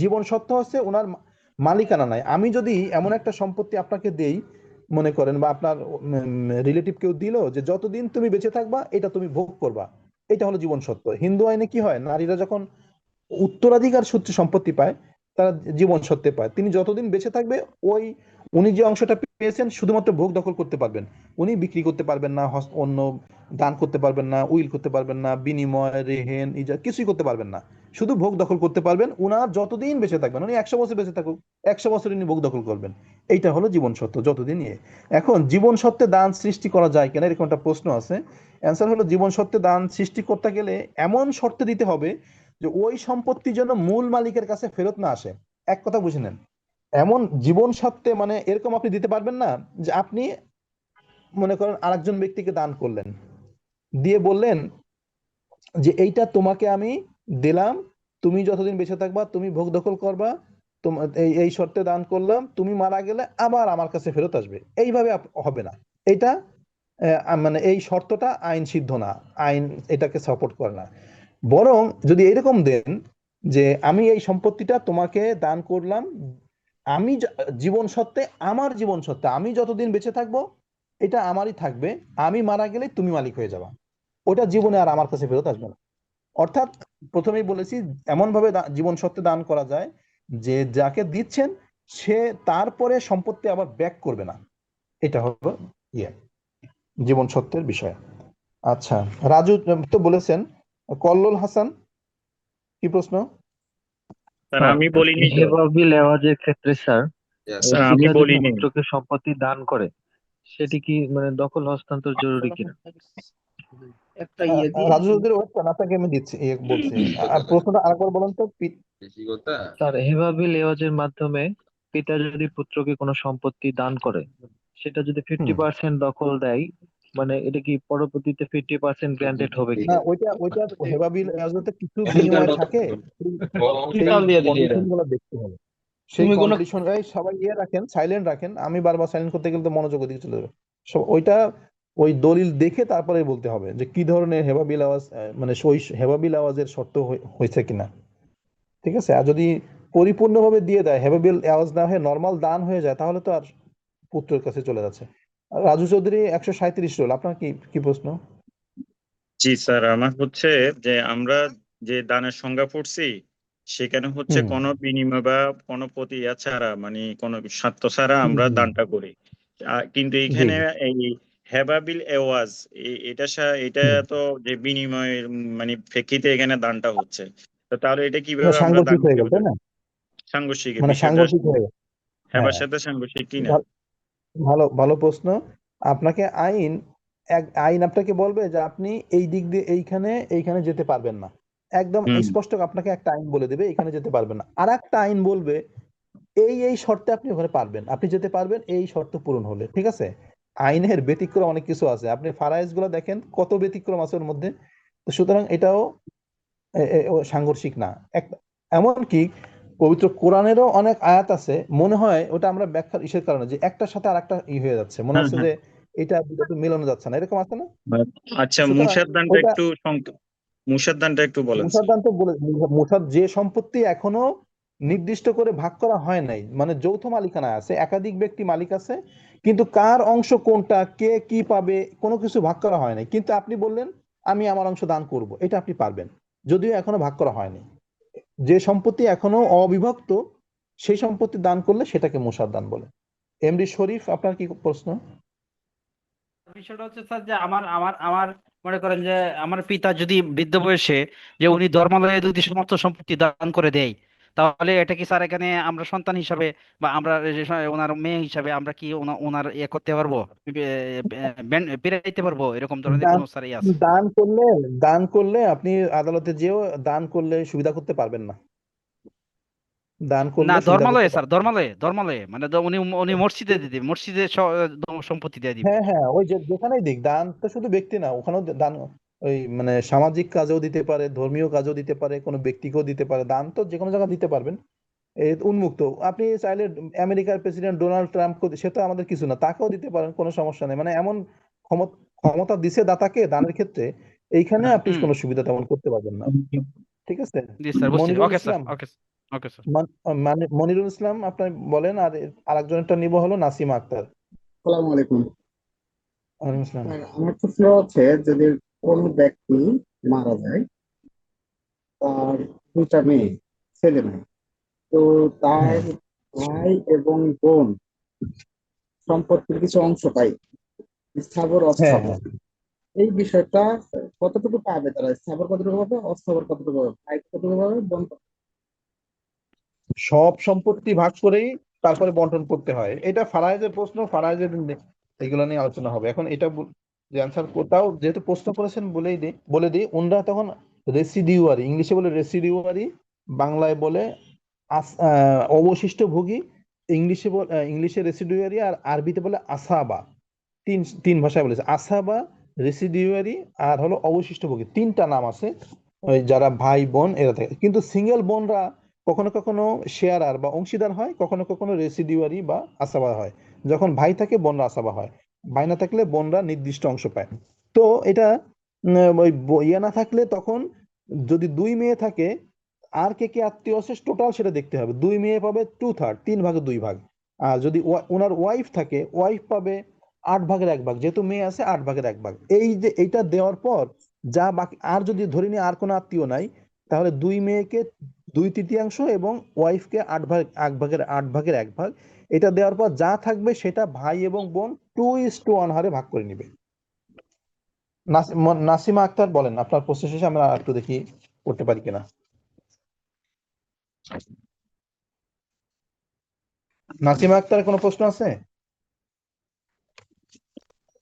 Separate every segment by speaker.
Speaker 1: জীবন সত্ত্ব হচ্ছে ওনার মালিকানা নাই। আমি যদি এমন একটা সম্পত্তি আপনাকে দেই, মনে করেন, বা আপনার রিলেটিভ কেউ দিল যে যতদিন তুমি বেঁচে থাকবা এটা তুমি ভোগ করবা, এটা হলো জীবন সত্ত্ব। হিন্দু আইনে কি হয়, নারীরা যখন উত্তরাধিকার সূত্রে সম্পত্তি পায়, তারা জীবন সত্ত্বে পায়। তিনি যতদিন বেঁচে থাকবে ওই উনি যে অংশটা পেয়েছেন শুধুমাত্র ভোগ দখল করতে পারবেন। উনি বিক্রি করতে পারবেন না, অন্য দান করতে পারবেন না, উইল করতে পারবেন না, বিনিময় রেহেন ইজা কিছুই করতে পারবেন না। শুধু ভোগ দখল করতে পারবেন। উনার যতদিন বেঁচে থাকবেন, উনি 100 বছর বেঁচে থাকুক, 100 বছর উনি ভোগ দখল করবেন। এইটা হলো জীবন সত্ত্ব যতদিন নিয়ে। এখন জীবন সত্ত্বে দান সৃষ্টি করা যায় কিনা এরকম একটা প্রশ্ন আছে। অ্যান্সার হলো, জীবন সত্ত্বে দান সৃষ্টি করতে গেলে এমন শর্ত দিতে হবে যে ওই সম্পত্তি যেন মূল মালিকের কাছে ফেরত না আসে। এক কথা বুঝে নেন। এমন জীবন সত্ত্বে মানে এরকম আপনি দিতে পারবেন না যে আপনি মনে করেন আরেকজন ব্যক্তিকে দান করলেন, দিয়ে বললেন যে এইটা তোমাকে আমি দিলাম, তুমি যতদিন বেঁচে থাকবা তুমি ভোগ দখল করবা, তোমার এই এই শর্তে দান করলাম, তুমি মারা গেলে আবার আমার কাছে ফেরত আসবে। এইভাবে হবে না। এটা মানে এই শর্তটা আইন সিদ্ধ না, আইন এটাকে সাপোর্ট করে না। বরং যদি এরকম দেন যে আমি এই সম্পত্তিটা তোমাকে দান করলাম, আমি জীবন সত্ত্বে, আমার জীবন সত্ত্বে আমি যতদিন বেঁচে থাকবো এটা আমারই থাকবে, আমি মারা গেলে তুমি মালিক হয়ে যাবা, ওটা জীবনে আর আমার কাছে ফেরত আসবে না। অর্থাৎ প্রথমেই বলেছি, এমন ভাবে জীবন সত্ত্বে দান করা যায় যে যাকে দিচ্ছেন সে তারপরে সম্পত্তি আবার ব্যাক করবে না। এটা হলো ইয়ে জীবন সত্ত্বের বিষয়। আচ্ছা, রাজু তো বলেছেন। কল্লোল হাসান, কি প্রশ্ন?
Speaker 2: স্যার
Speaker 3: স্যার,
Speaker 2: আমি বলিনি তো।
Speaker 3: হেবাবি লেওয়াজের ক্ষেত্রে স্যার,
Speaker 2: স্যার আমি
Speaker 3: পিতা যদি
Speaker 2: বলিনি।
Speaker 3: পুত্রকে সম্পত্তি দান করে, সেটি কি মানে দখল হস্তান্তর জরুরি কিনা?
Speaker 4: একটা ইয়ে দিয়ে
Speaker 1: রাজু চৌধুরী ওয়েস্টার্ন, আপনাকে আমি দিচ্ছি বলছি। আর প্রশ্নটা আরেকবার বলুন তো
Speaker 3: স্যার, হেবাবি লেওয়াজের মাধ্যমে পিতা যদি পুত্রকে কোনো সম্পত্তি দান করে, সেটা যদি
Speaker 1: হুম।
Speaker 3: 50% দখল দেয়, মানে এটা কি পরবর্তীতে 50% গ্রান্টেড হবে কি?
Speaker 1: না, ওইটা ওইটা হেবাবিল এজতে কিছু বিনিময় থাকে, সেই কন্ডিশন গুলো দেখতে হবে। সেই
Speaker 4: তুমি কোনো
Speaker 1: কন্ডিশন, এই সবাই ইয়ে রাখেন, সাইলেন্ট রাখেন, আমি বারবার সাইলেন্ট করতে গেলে তো মনোযোগ ওদিকে চলে যাবে। ওইটা ওই দলিল দেখে তারপরে বলতে হবে যে কি ধরনের হেবাবিল আওয়াজ, মানে ওই হেবাবিল আওয়াজের শর্ত হয়েছে কিনা। ঠিক আছে। আর যদি পরিপূর্ণভাবে দিয়ে দেয়, হেবাবিল আওয়াজ না হয়ে নর্মাল দান হয়ে যায়, তাহলে তো আর পুত্রের কাছে চলে যাচ্ছে। আর রাজু চৌধুরী 137 রোল, আপনার কি কি প্রশ্ন?
Speaker 2: জি স্যার, আমার হচ্ছে যে আমরা যে দানের সংজ্ঞা পড়ছি সেখানে হচ্ছে
Speaker 1: হুম
Speaker 2: কোনো বিনিময় বা কোনো প্রতিক্রিয়া ছাড়া, মানে কোনো স্বার্থ ছাড়া
Speaker 1: হুম
Speaker 2: আমরা
Speaker 1: হুম,
Speaker 2: দানটা করি। কিন্তু
Speaker 1: জি
Speaker 2: এখানে এই হেবাবিল এওয়াজ, এটা
Speaker 1: হুম।
Speaker 2: তো যে বিনিময়ের মানে প্রেক্ষিতে এখানে দানটা হচ্ছে। তো তাহলে এটা
Speaker 1: না,
Speaker 2: কিভাবে আমরা দান
Speaker 1: সাংঘর্ষিক হয়ে গেল,
Speaker 2: হিসেবে
Speaker 1: তাই
Speaker 2: ধরি?
Speaker 1: না?
Speaker 2: সাংঘর্ষিক
Speaker 1: মানে
Speaker 2: বিষয়টা
Speaker 1: সাংঘর্ষিক হয়ে গেল।
Speaker 2: হেবার
Speaker 1: হ্যাঁ,
Speaker 2: সাথে সাংঘর্ষিক কিনা?
Speaker 1: ভা- ভালো ভালো প্রশ্ন। আপনাকে আইন, আইন আপনাকে বলবে যে আপনি এই দিক দিয়ে এইখানে এইখানে যেতে পারবেন না। একদম
Speaker 2: হুম।
Speaker 1: স্পষ্ট আপনাকে একটা আইন বলে দেবে এখানে যেতে পারবেন না। আর একটা আইন বলবে এই এই শর্তে আপনি ওখানে পারবেন, আপনি যেতে পারবেন এই শর্ত পূরণ হলে। ঠিক আছে। আইনের ব্যতিক্রম অনেক কিছু আছে, আপনি ফারাইজ গুলো দেখেন কত ব্যতিক্রম আছে ওর মধ্যে। তো সুতরাং এটাও ও সাংঘর্ষিক না। এক এমনকি পবিত্র কোরআনেরও অনেক আয়াত আছে, মনে হয় ওটা আমরা ব্যাখ্যার ইসের কারণে যে একটার সাথে আরেকটা হয়ে যাচ্ছে, মনে
Speaker 2: হ্যাঁ,
Speaker 1: হচ্ছে
Speaker 2: হ্যাঁ।
Speaker 1: যে এটা দুটো মেলানো যাচ্ছে না, এরকম আছে না?
Speaker 2: আচ্ছা,
Speaker 1: সুতরাং
Speaker 2: মুসার দানটা
Speaker 1: ওইটা
Speaker 2: একটু মুসার দানটা একটু বলেন স্যার।
Speaker 1: মুসাদ্দান তো বলে, মুসাদ যে সম্পত্তি এখনো নির্দিষ্ট করে ভাগ করা হয় নাই, মানে যৌথ মালিকানা আছে, একাধিক ব্যক্তি মালিক আছে, কিন্তু কার অংশ কোনটা, কে কি পাবে, কোনো কিছু ভাগ করা হয় নাই, কিন্তু আপনি বললেন আমি আমার অংশ দান করব, এটা আপনি পারবেন, যদিও এখনো ভাগ করা হয়নি। যে সম্পত্তি এখনো অবিভক্ত সেই সম্পত্তি দান করলে সেটাকে মুসাদ্দান বলে। এমডি শরীফ, আপনার কি প্রশ্ন?
Speaker 4: বিষয়টা হচ্ছে স্যার যে আমার আমার আমার মনে করেন যে আমার পিতা যদি বৃদ্ধ বয়সে যে উনি ধর্মালয়ে যদি সমস্ত সম্পত্তি দান করে দেয়, তাহলে এটা কি স্যার এখানে আমরা সন্তান হিসাবে বা আমরা যে ওনার মেয়ে হিসাবে আমরা কি ওনার করতে পারবো, ফিরাইতে পারবো, এরকম ধরনের
Speaker 1: দান
Speaker 4: কোনো স্যার আছে?
Speaker 1: দান করলে, দান করলে আপনি আদালতে যেও দান করলে সুবিধা করতে পারবেন না। দান
Speaker 4: না,
Speaker 1: করলে সুবিধা করতে
Speaker 4: ধর্মালয়ে স্যার,
Speaker 1: পারবেন না।
Speaker 4: ধর্মালয়ে ধর্মালয়ে মানে উনি উনি মসজিদে দিয়ে দিবে, মসজিদে সম্পত্তি দিয়ে দিবে।
Speaker 1: হ্যাঁ হ্যাঁ, ওই যে যেখানেই দিক, দান তো শুধু ব্যক্তি না, ওখানেও দান ওই মানে সামাজিক কাজেও দিতে পারে, ধর্মীয় কাজেও দিতে পারে, কোনো ব্যক্তিকেও দিতে পারে, দান তো যে কোনো জায়গায় দিতে পারবেন। এই উন্মুক্ত। আপনি চাইলে আমেরিকার প্রেসিডেন্ট ডোনাল্ড ট্রাম্প, সে তো আমাদের কিছু না, তাকেও দিতে পারেন, কোনো সমস্যা নেই। মানে এমন ক্ষমতা দিছে দাতাকে দানের ক্ষেত্রে, এইখানে আপনি
Speaker 4: হুম।
Speaker 1: কোনো সুবিধা তেমন করতে পারবেন না। ঠিক আছে।
Speaker 4: জি স্যার, বুঝছি।
Speaker 1: Monirul
Speaker 4: okay sir,
Speaker 1: Islam,
Speaker 4: okay. Okay sir.
Speaker 1: মানে মনিরুল ইসলাম আপনি বলেন, আর আরেকজনেরটা নিব হলো নাসিমা আক্তার।
Speaker 5: আসসালামু আলাইকুম।
Speaker 1: ওয়ালাইকুম আসসালাম।
Speaker 5: আমার প্রশ্ন হচ্ছে, যদি কোন ব্যক্তি মারা যায়, তার দুইটা মেয়ে, ছেলে মেয়ে, তো তার
Speaker 1: হ্যাঁ
Speaker 5: ভাই এবং বোন সম্পত্তির কিছু অংশ পায়, স্থাবর
Speaker 1: হ্যাঁ
Speaker 5: অস্থাবর।
Speaker 1: হ্যাঁ
Speaker 5: এই বিষয়টা কতটুকু পাবে তারা? স্থাবর কতটুকু পাবে, অস্থাবর কতটুকু পাবে, ভাই কতটুকু পাবে, বোন
Speaker 1: সব সম্পত্তি ভাগ করেই তারপরে বন্টন করতে হয়। এটা ফারায়েজের প্রশ্ন, ফারায়েজের এগুলো নিয়ে আলোচনা হবে। এখন এটা যে অ্যান্সার কোথাও যেহেতু প্রশ্ন করেছেন বলে দিই, ওনরা তখন রেসিডিউয়ারি, ইংলিশে বলে রেসিডিউয়ারি, বাংলায় বলে অবশিষ্ট ভোগী, ইংলিশে রেসিডিউয়ারি, আর আরবিতে বলে আসাবা। তিন তিন ভাষায় বলেছে, আসাবা, রেসিডিউয়ারি, আর হলো অবশিষ্ট ভোগী। তিনটা নাম আছে ওই যারা ভাই বোন এরা থাকে। কিন্তু সিঙ্গেল বোনরা কখনো কখনো শেয়ারার বা অংশীদার হয়, কখনো কখনো রেসিডিউয়ারি বা আসাবা হয়। যখন ভাই থাকে বোনরা আসাবা হয়, ভাই না থাকলে বোনরা নির্দিষ্ট অংশ পায়। তো এটা ওই ইয়ে না থাকলে তখন যদি দুই মেয়ে থাকে, আর কে কে আত্মীয় আছে টোটাল সেটা দেখতে হবে। দুই মেয়ে পাবে 2/3, 3/2 ভাগ। আর যদি ওনার ওয়াইফ থাকে, ওয়াইফ পাবে 8/1 ভাগ, যেহেতু মেয়ে আছে 8/1 ভাগ। এই যে এইটা দেওয়ার পর যা বাকি, আর যদি ধরে নিই আর কোনো আত্মীয় নাই, তাহলে দুই মেয়েকে 2/3 এবং ওয়াইফকে 8/1 ভাগ। এটা দেওয়ার পর যা থাকবে সেটা ভাই এবং বোন 2:1 হারে ভাগ করে নিবে। নাসিমা আক্তার বলেন, আপনার প্রশ্ন শেষে আমরা একটু দেখি করতে পারি কিনা। নাসিমা আক্তার কোনো প্রশ্ন আছে?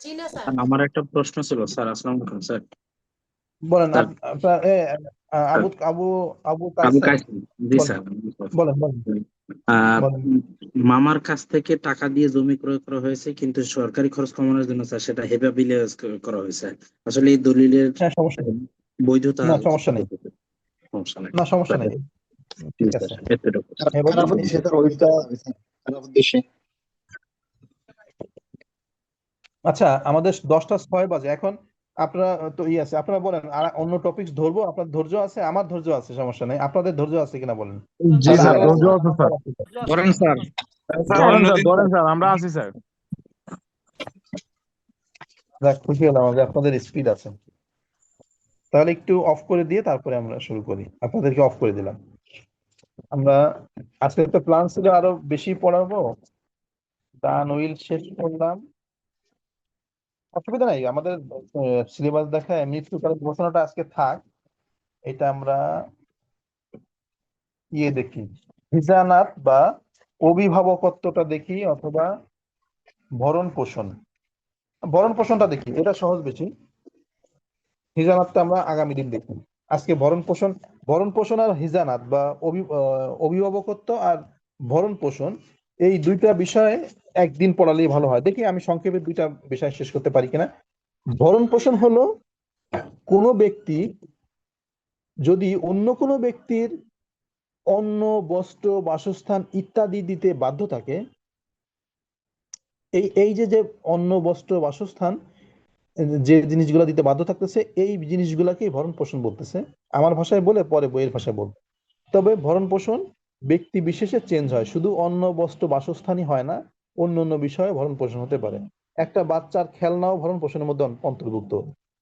Speaker 6: জি না স্যার।
Speaker 7: আমার একটা প্রশ্ন ছিল স্যার। আসসালামু আলাইকুম স্যার।
Speaker 1: বলেন
Speaker 7: স্যার,
Speaker 1: আপনার
Speaker 7: স্যার,
Speaker 1: আবু আবু আবু
Speaker 7: আবু
Speaker 1: কাসেম,
Speaker 7: কাইসেম। জি
Speaker 1: বলেন
Speaker 7: স্যার।
Speaker 1: বলেন বলেন
Speaker 7: আহ,
Speaker 1: বলেন।
Speaker 7: মামার কাছ থেকে টাকা দিয়ে জমি ক্রয় করা হয়েছে, কিন্তু সরকারি খরচ কমানোর জন্য স্যার সেটা হেবা বিলে করা হয়েছে। আসলে এই দলিলের
Speaker 1: হ্যাঁ সমস্যা নেই,
Speaker 7: বৈধতা
Speaker 1: না সমস্যা নেই,
Speaker 7: কতটুকু? সমস্যা নাই
Speaker 1: না সমস্যা
Speaker 7: স্যার।
Speaker 1: নেই,
Speaker 7: জি
Speaker 1: ঠিক
Speaker 7: স্যার,
Speaker 1: আছে।
Speaker 7: এতটুকু স্যার।
Speaker 1: এবার
Speaker 5: খারাপ উদ্দেশ্যে তার ওইটা খারাপ উদ্দেশ্যে।
Speaker 1: আচ্ছা, আমাদের 10টা 6 বাজে এখন। আপনারা তো আছে, আপনারা বলেন, আর অন্য টপিকস ধরবো? আপনার ধৈর্য আছে? আমার ধৈর্য আছে, সমস্যা নেই। আপনাদের ধৈর্য আছে কিনা বলেন।
Speaker 8: জি
Speaker 1: তাহলে
Speaker 8: স্যার,
Speaker 1: আরো
Speaker 8: ধৈর্য আছে স্যার।
Speaker 2: ধরেন স্যার।
Speaker 8: স্যার ধরেন স্যার, ধরেন স্যার, আমরা আছি স্যার।
Speaker 1: যাক, খুশি হলাম যে আপনাদের স্পিড আছে। তাহলে একটু অফ করে দিয়ে তারপরে আমরা শুরু করি। আপনাদেরকে অফ করে দিলাম। আমরা আজকে একটা প্ল্যান ছিল আরো বেশি পড়াবো, দান উইল শেষ করলাম, অসুবিধা নাই। আমাদের সিলেবাস দেখায় মৃত্যুকালের ঘোষণাটা আজকে থাক। এটা আমরা ইয়ে দেখি, হিজানাত বা অভিভাবকত্বটা দেখি, অথবা ভরণ পোষণ। ভরণ পোষণটা দেখি, এটা সহজ বেশি। হিজানাতটা আমরা আগামী দিন দেখি। আজকে ভরণ পোষণ আর হিজানাত বা অভিভাবকত্ব আর ভরণ পোষণ, এই দুইটা বিষয় একদিন পড়ালেই ভালো হয়। দেখি আমি সংক্ষেপে দুইটা বিষয় শেষ করতে পারি কিনা। ভরণ পোষণ হলো কোনো ব্যক্তি যদি অন্য কোনো ব্যক্তির অন্ন, বস্ত্র, বাসস্থান ইত্যাদি দিতে বাধ্য থাকে। এই যে অন্ন, বস্ত্র, বাসস্থান, যে জিনিসগুলো দিতে বাধ্য থাকতেছে, এই জিনিসগুলাকেই ভরণ পোষণ বলতেছে। আমার ভাষায় বলে, পরে বইয়ের ভাষায় বলবো। তবে ভরণ পোষণ ব্যক্তি বিশেষে চেঞ্জ হয়, শুধু অন্ন, বস্ত্র, বাসস্থানই হয় না, অন্য অন্য বিষয়ে ভরণ পোষণ হতে পারে। একটা বাচ্চার খেলনাও ভরণ পোষণের মধ্যে অন্তর্ভুক্ত।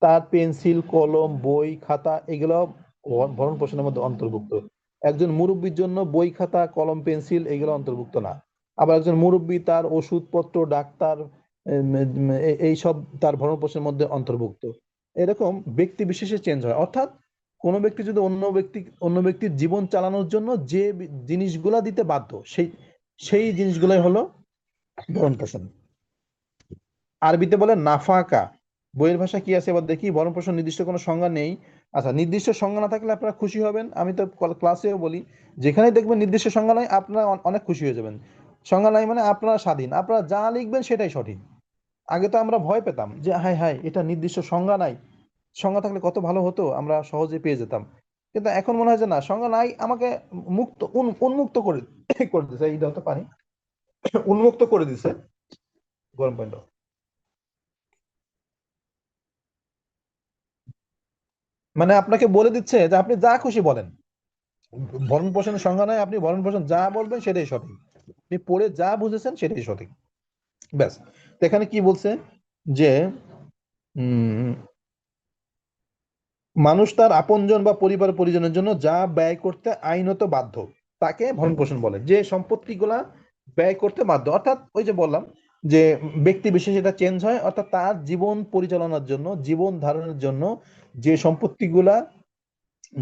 Speaker 1: তার পেন্সিল, কলম, বই, খাতা, এগুলো ভরণ পোষণের মধ্যে অন্তর্ভুক্ত। একজন মুরব্বীর জন্য বই, খাতা, কলম, পেন্সিল এগুলো অন্তর্ভুক্ত না। আবার একজন মুরব্বী তার ওষুধপত্র, ডাক্তার, এইসব তার ভরণ পোষণের মধ্যে অন্তর্ভুক্ত। এরকম ব্যক্তি বিশেষে চেঞ্জ হয়। অর্থাৎ কোনো ব্যক্তি যদি অন্য ব্যক্তির জীবন চালানোর জন্য যে জিনিসগুলা দিতে বাধ্য, সেই জিনিসগুলাই হলো ভরণ পোষণ। আরবিতে বলে নাফাকা। বইয়ের ভাষা কি আছে এবার দেখি। ভরণ পোষণ নির্দিষ্ট কোনো সংজ্ঞা নেই। আচ্ছা, নির্দিষ্ট সংজ্ঞা না থাকলে আপনারা খুশি হবেন। আমি তো ক্লাসেও বলি, যেখানেই দেখবেন নির্দিষ্ট সংজ্ঞা নাই, আপনারা অনেক খুশি হয়ে যাবেন। সংজ্ঞা নাই মানে আপনারা স্বাধীন, আপনারা যা লিখবেন সেটাই সঠিক। আগে তো আমরা ভয় পেতাম যে হায় হায়, এটা নির্দিষ্ট সংজ্ঞা নাই, সংজ্ঞা থাকলে কত ভালো হতো, আমরা সহজে পেয়ে যেতাম। কিন্তু এখন মনে হয় যে না, সংজ্ঞা নাই, আমাকে উন্মুক্ত করে করে দিছে। এইটা হতে পারি, উন্মুক্ত করে দিছে। গরম পানি দাও। মানে আপনাকে বলে দিচ্ছে যে আপনি যা খুশি বলেন, ভরণ পোষণের সংজ্ঞা নয়, আপনি ভরণ পোষণ যা বলবেন সেটাই সঠিক, আপনি পড়ে যা বুঝেছেন সেটাই সঠিক। ব্যাস। তো এখানে কি বলছে যে উম মানুষ তার আপনজন বা পরিবার পরিজনের জন্য যা ব্যয় করতে আইনত বাধ্য তাকে ভরণ পোষণ বলে। যে সম্পত্তিগুলা ব্যয় করতে বাধ্য, অর্থাৎ ওই যে বললাম যে ব্যক্তি বিশেষ এটা চেঞ্জ হয়, অর্থাৎ তার জীবন পরিচালনার জন্য, জীবন ধারণের জন্য যে সম্পত্তিগুলা,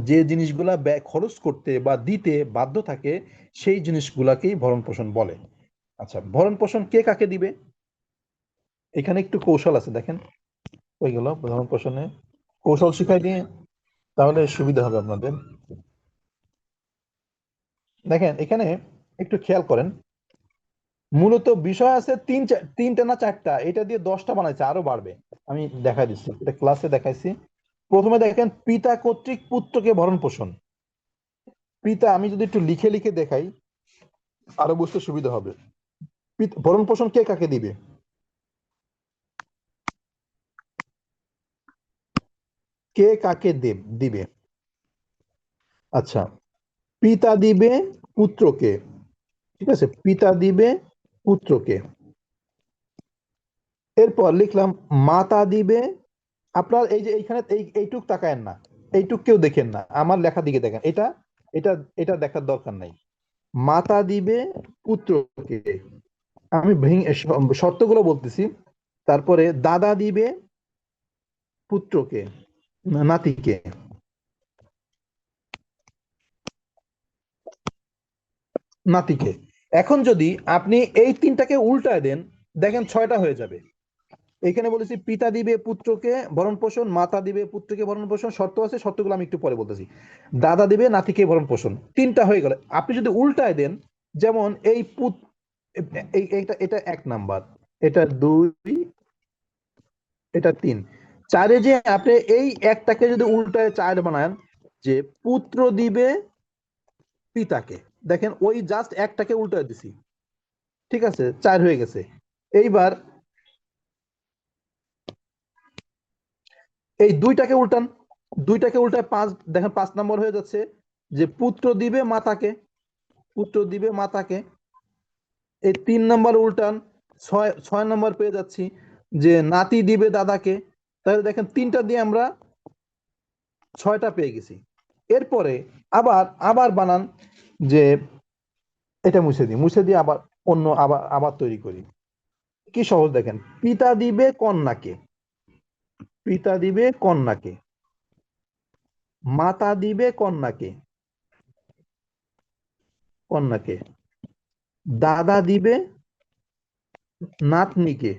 Speaker 1: যে জিনিসগুলা ব্যয় খরচ করতে বা দিতে বাধ্য থাকে, সেই জিনিসগুলাকেই ভরণ পোষণ বলে। আচ্ছা, ভরণ পোষণ কে কাকে দিবে? এখানে একটু কৌশল আছে, দেখেন ওইগুলো ভরণ পোষণে কৌশল শিখাই দিয়ে তাহলে সুবিধা হবে আপনাদের। দেখেন এখানে একটু খেয়াল করেন, মূলত বিষয় আছে তিনটা না চারটা, এটা দিয়ে 10টা বানাইছে, আরো বাড়বে। আমি দেখাই দিচ্ছি, এটা ক্লাসে দেখাইছি। প্রথমে দেখেন পিতা কর্তৃক পুত্রকে ভরণ পোষণ। পিতা, আমি যদি একটু লিখে লিখে দেখাই আরো বুঝতে সুবিধা হবে। ভরণ পোষণ কে কাকে দিবে? কে কাকে দিবে? আচ্ছা, পিতা দিবে পুত্রকে, ঠিক আছে, পিতা দিবে পুত্রকে। এরপর লিখলাম মাতা দিবে, আপনার এই যে এইখানে এইটুক তাকায়েন না, এইটুক কেউ দেখেন না, আমার লেখা দিকে দেখেন, এটা এটা এটা দেখার দরকার নাই। মাতা দিবে পুত্রকে, আমি শর্তগুলো বলতেছি। তারপরে দাদা দিবে পুত্রকে, নাতিকে। নাতিকে। এখন যদি আপনি এই তিনটাকে উল্টায় দেন, দেখেন 6টা হয়ে যাবে। এখানে বলেছি পিতা দিবে পুত্রকে ভরণ পোষণ, মাতা দিবে পুত্রকে ভরণ পোষণ, শর্ত আছে, শর্তগুলো আমি একটু পরে বলতেছি। দাদা দিবে নাতিকে ভরণ পোষণ, 3টা হয়ে গেল। আপনি যদি উল্টায় দেন, যেমন এই এটা এটা 1 নাম্বার, এটা 2, এটা 3, 4-এ যে আপনি এই একটাকে যদি উল্টায় 4 বানান, যে পুত্র দিবে পিতাকে, দেখেন ওই জাস্ট একটাকে উল্টায় দিছি, ঠিক আছে, 4 হয়ে গেছে। এইবার এই দুইটাকে উল্টান, দুইটাকে উল্টায় 5, দেখেন 5 নম্বর হয়ে যাচ্ছে। যে পুত্র দিবে মাতাকে, পুত্র দিবে মাতাকে। এই 3 নম্বর উল্টান, 6 নম্বর পেয়ে যাচ্ছি, যে নাতি দিবে দাদাকে। তাহলে দেখেন 3টা দিয়ে আমরা 6টা পেয়ে গেছি। এরপরে আবার আবার বানান, যে এটা মুছে দিয়ে আবার অন্য আবার আবার তৈরি করি। কি সহজ, দেখেন পিতা দিবে কন্যাকে, পিতা দিবে কন্যাকে, মাতা দিবে কন্যাকে, কন্যাকে, দাদা দিবে নাতনিকে।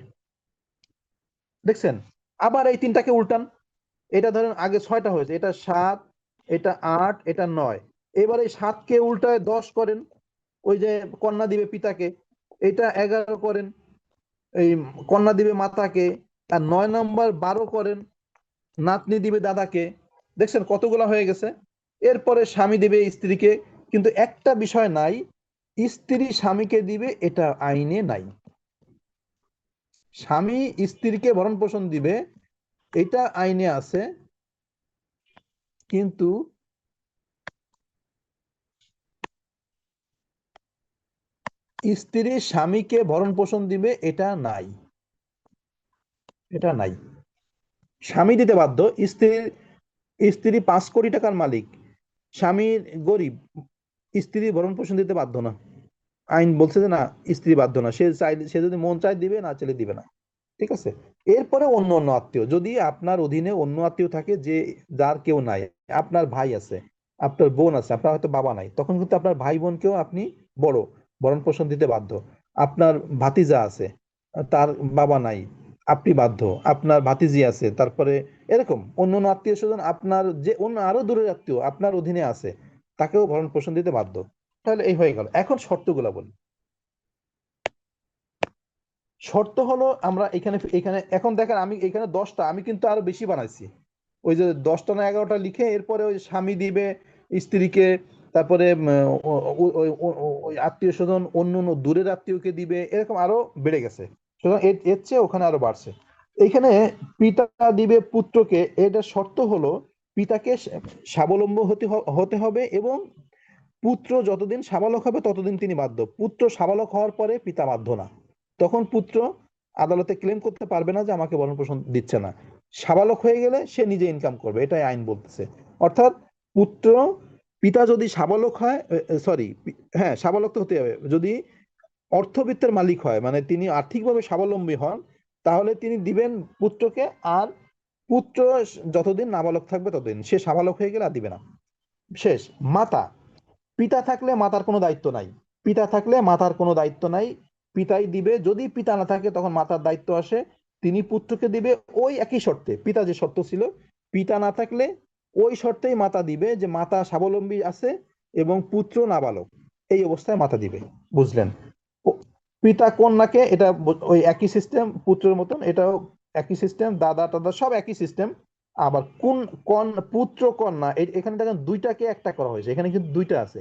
Speaker 1: দেখছেন? আবার এই 3টাকে উল্টান, এটা ধরেন আগে 6টা হয়েছে, এটা 7, এটা 8, এটা 9। এবার এই 7কে উল্টায় 10 করেন, ওই যে কন্যা দিবে পিতাকে। এটা 11 করেন, এই কন্যা দিবে মাতাকে। আর 9 নম্বর 12 করেন, নাতনি দিবে দাদাকে। দেখছেন কতগুলা হয়ে গেছে? এরপরে স্বামী দিবে স্ত্রীকে, কিন্তু একটা বিষয় নাই, স্ত্রী স্বামীকে দিবে এটা আইনে নাই। স্বামী স্ত্রীকে ভরণ পোষণ দিবে এটা আইনে আছে, কিন্তু স্ত্রী স্বামীকে ভরণ পোষণ দিবে এটা নাই, এটা নাই। স্বামী দিতে বাধ্য, স্ত্রী 5 কোটি টাকার মালিক, স্বামী গরিব, স্ত্রী ভরণ পোষণ দিতে বাধ্য না। আইন বলছে যে না, স্ত্রী বাধ্য না, সে যদি মন চায় দিবে, না চাইলে দিবে না, ঠিক আছে। এরপরে অন্য অন্য আত্মীয়, যদি আপনার অধীনে অন্য আত্মীয় থাকে, যে যার কেউ নাই, আপনার ভাই আছে, আপনার বোন আছে, আপনার হয়তো বাবা নাই, তখন কিন্তু আপনার ভাই বোনকেও আপনি বড় ভরণ পোষণ দিতে বাধ্য। আপনার ভাতিজা আছে, তার বাবা নাই, আপনি বাধ্য। আপনার ভাতিজি আছে, তারপরে এরকম অন্য অন্য আত্মীয় স্বজন, আপনার যে অন্য আরো দূরের আত্মীয় আপনার অধীনে আছে, তাকেও ভরণ পোষণ দিতে বাধ্য। তাহলে এই হয়ে গেল। এখন শর্তগুলা বলি। শর্ত হলো, আমরা এখানে এখানে এখন দেখেন আমি এখানে 10টা, আমি কিন্তু আরো বেশি বানাইছি। ওই যে 10টা না 11টা লিখে এরপরে ওই স্বামী দিবে স্ত্রীকে, তারপরে ওই আত্মীয় স্বজন অন্য অন্য দূরের আত্মীয়কে দিবে, এরকম আরো বেড়ে গেছে। সুতরাং এর চেয়ে ওখানে আরো বাড়ছে। এইখানে পিতা দিবে পুত্রকে, এটা শর্ত হলো পিতাকে স্বাবলম্বী হতে হবে এবং পুত্র যতদিন সাবালক হবে ততদিন তিনি বাধ্য। পুত্র সাবালক হওয়ার পরে পিতা বাধ্য না। তখন পুত্র আদালতে ক্লেম করতে পারবে না যে আমাকে ভরণ পোষণ দিচ্ছে না। সাবালক হয়ে গেলে সে নিজে ইনকাম করবে, এটাই আইন বলতেছে। অর্থাৎ পুত্র, পিতা যদি সাবালক হয়, সরি, হ্যাঁ সাবালক তো হতে হবে, যদি অর্থবিত্তের মালিক হয়, মানে তিনি আর্থিকভাবে স্বাবলম্বী হন, তাহলে তিনি দিবেন পুত্রকে। আর পুত্র যতদিন নাবালক থাকবে ততদিন, সে সাবালক হয়ে গেলে আর দিবে না। শেষ। মাতা, পিতা থাকলে মাতার কোনো দায়িত্ব নাই। পিতা থাকলে মাতার কোনো দায়িত্ব নাই, পিতাই দিবে। যদি পিতা না থাকে তখন মাতার দায়িত্ব আসে, তিনি পুত্রকে দিবে ওই একই শর্তে। পিতা যে শর্ত ছিল, পিতা না থাকলে ওই শর্তেই মাতা দিবে, যে মাতা স্বাবলম্বী আছে এবং পুত্র নাবালক, এই অবস্থায় মাতা দিবে। বুঝলেন? পিতা কন্যাকে, এটা ওই একই সিস্টেম, পুত্রের মতন এটাও একই সিস্টেম, দাদা টাদা সব একই সিস্টেম। আবার পুত্র কন্যা, এখানে দেখেন দুইটাকে একটা করা হয়েছে, এখানে কিন্তু দুইটা আছে,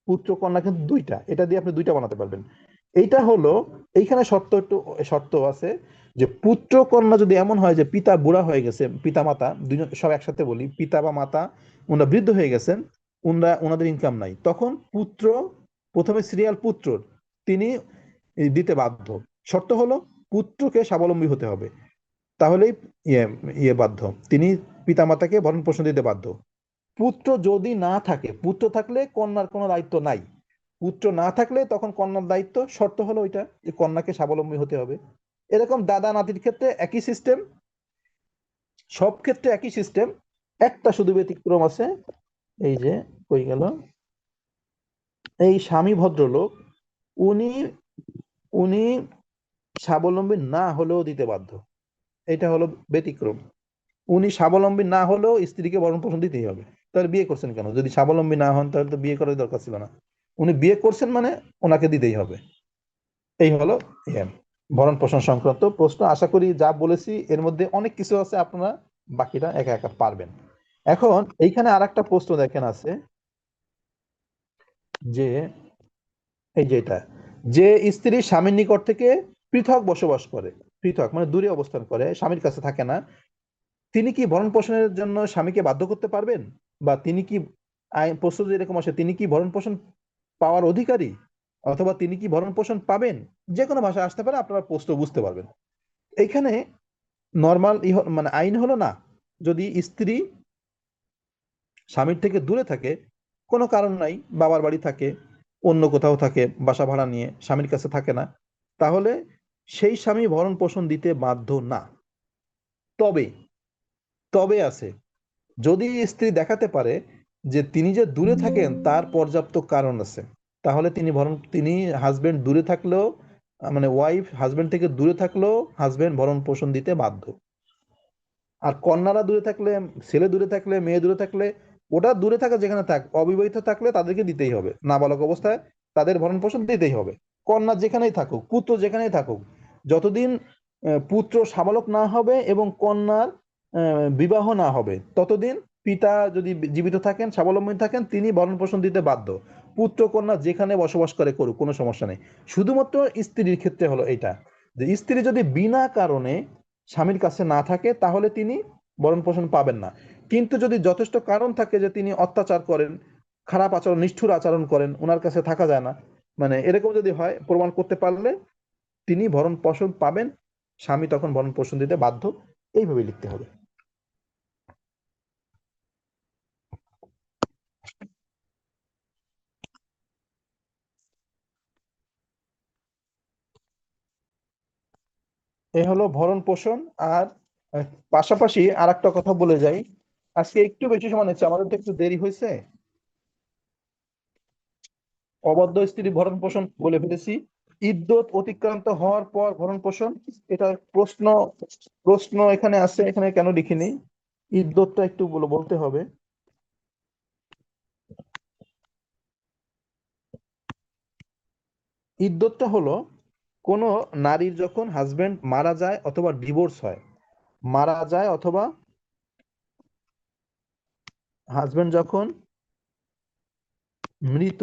Speaker 1: পুত্র কন্যা কিন্তু দুইটা, এটা দিয়ে আপনি দুইটা বানাতে পারবেন। এইটা হলো, এইখানে শর্ত আছে যে পুত্র কন্যা যদি এমন হয় যে পিতা বুড়া হয়ে গেছে, পিতা মাতা দুইজন সব একসাথে বলি, পিতা বা মাতা ওনারা বৃদ্ধ হয়ে গেছেন, ওনাদের ইনকাম নাই, তখন পুত্র, প্রথমে সিরিয়াল পুত্র, তিনি দিতে বাধ্য। শর্ত হলো পুত্রকে স্বাবলম্বী হতে হবে, তাহলেই ইয়ে ইয়ে বাধ্য, তিনি পিতামাতাকে ভরণ পোষণ দিতে বাধ্য। পুত্র যদি না থাকে, পুত্র থাকলে কন্যার কোনো দায়িত্ব নাই, পুত্র না থাকলে তখন কন্যার দায়িত্ব। শর্ত হলো ওইটা যে কন্যাকে স্বাবলম্বী হতে হবে। এরকম দাদা নাতির ক্ষেত্রে একই সিস্টেম, সব ক্ষেত্রে একই সিস্টেম। একটা শুধু ব্যতিক্রম আছে, এই যে কই গেল, এই স্বামী ভদ্রলোক, উনি উনি স্বাবলম্বী না হলেও দিতে বাধ্য। এটা হলো ব্যতিক্রম। উনি স্বাবলম্বী না হলেও স্ত্রীকে ভরণ পোষণ দিতেই হবে। তাহলে বিয়ে করছেন কেন? যদি স্বাবলম্বী না হন তাহলে তো বিয়ে করার দরকার ছিল না। উনি বিয়ে করছেন মানে ওনাকে দিতেই হবে। এই হলো ভরণ পোষণ সংক্রান্ত প্রশ্ন। আশা করি যা বলেছি এর মধ্যে অনেক কিছু আছে, আপনারা বাকিটা একা একা পারবেন। এখন এইখানে আরেকটা প্রশ্ন দেখেন আছে, যে এই যে এটা, যে স্ত্রী স্বামীর নিকট থেকে পৃথক বসবাস করে, পৃথক মানে দূরে অবস্থান করে, স্বামীর কাছে থাকে না, তিনি কি ভরণ পোষণের জন্য স্বামীকে বাধ্য করতে পারবেন? বা তিনি কি, প্রশ্ন যেরকম আসে, তিনি কি ভরণ পোষণ পাওয়ার অধিকারী, অথবা তিনি কি ভরণ পোষণ পাবেন? যে কোনো ভাষায় আসতে পারে, আপনারা প্রশ্ন বুঝতে পারবেন। এখানে নর্মাল মানে আইন হলো না, যদি স্ত্রী স্বামীর থেকে দূরে থাকে, কোনো কারণ নাই, বাবার বাড়ি থাকে, অন্য কোথাও থাকে, বাসা ভাড়া নিয়ে স্বামীর কাছে থাকে না, তাহলে সেই স্বামী ভরণ পোষণ দিতে বাধ্য না। তবে তবে আছে, যদি স্ত্রী দেখাতে পারে যে তিনি যে দূরে থাকেন তার পর্যাপ্ত কারণ আছে, তাহলে তিনি হাজবেন্ড দূরে থাকলেও, মানে ওয়াইফ হাজবেন্ড থেকে দূরে থাকলেও হাজবেন্ড ভরণ পোষণ দিতে বাধ্য। আর কন্যারা দূরে থাকলে, ছেলে দূরে থাকলে, মেয়ে দূরে থাকলে, ওটা দূরে থাকা যেখানে থাক, অবিবাহিত থাকলে তাদেরকে দিতেই হবে, নাবালক অবস্থায় তাদের ভরণ পোষণ দিতেই হবে। কন্যা যেখানেই থাকুক, পুত্র যেখানেই থাকুক, যতদিন পুত্র সাবালক না হবে এবং কন্যার বিবাহ না হবে, ততদিন পিতা যদি জীবিত থাকেন, স্বাবলম্বী থাকেন, তিনি ভরণ পোষণ দিতে বাধ্য। পুত্র কন্যা যেখানে বসবাস করে করুক, কোনো সমস্যা নেই। শুধুমাত্র স্ত্রীর ক্ষেত্রে হলো এটা, যে স্ত্রী যদি বিনা কারণে স্বামীর কাছে না থাকে তাহলে তিনি ভরণ পোষণ পাবেন না। কিন্তু যদি যথেষ্ট কারণ থাকে, যে তিনি অত্যাচার করেন, খারাপ আচরণ, নিষ্ঠুর আচরণ করেন, ওনার কাছে থাকা যায় না, মানে এরকম যদি হয়, প্রমাণ করতে পারলে তিনি ভরণ পোষণ পাবেন, স্বামী তখন ভরণ পোষণ দিতে বাধ্য। এইভাবে লিখতে হবে। এ হলো ভরণ পোষণ। আর পাশাপাশি আর একটা কথা বলে যাই, আজকে একটু বেশি সময় নিচ্ছে, আমাদের তো একটু দেরি হয়েছে। অবাধ্য স্ত্রী ভরণ পোষণ বলে ফেলেছি। ইদ্যত অতিক্রান্ত হওয়ার পর ভরণ পোষণ, এটা প্রশ্ন প্রশ্ন এখানে আছে, এখানে কেন লিখিনি, ইদ্যতটা একটু বলতে হবে। ইদ্যতটা হলো কোনো নারীর যখন হাজবেন্ড মারা যায় অথবা ডিভোর্স হয়, মারা যায় অথবা হাজবেন্ড যখন মৃত,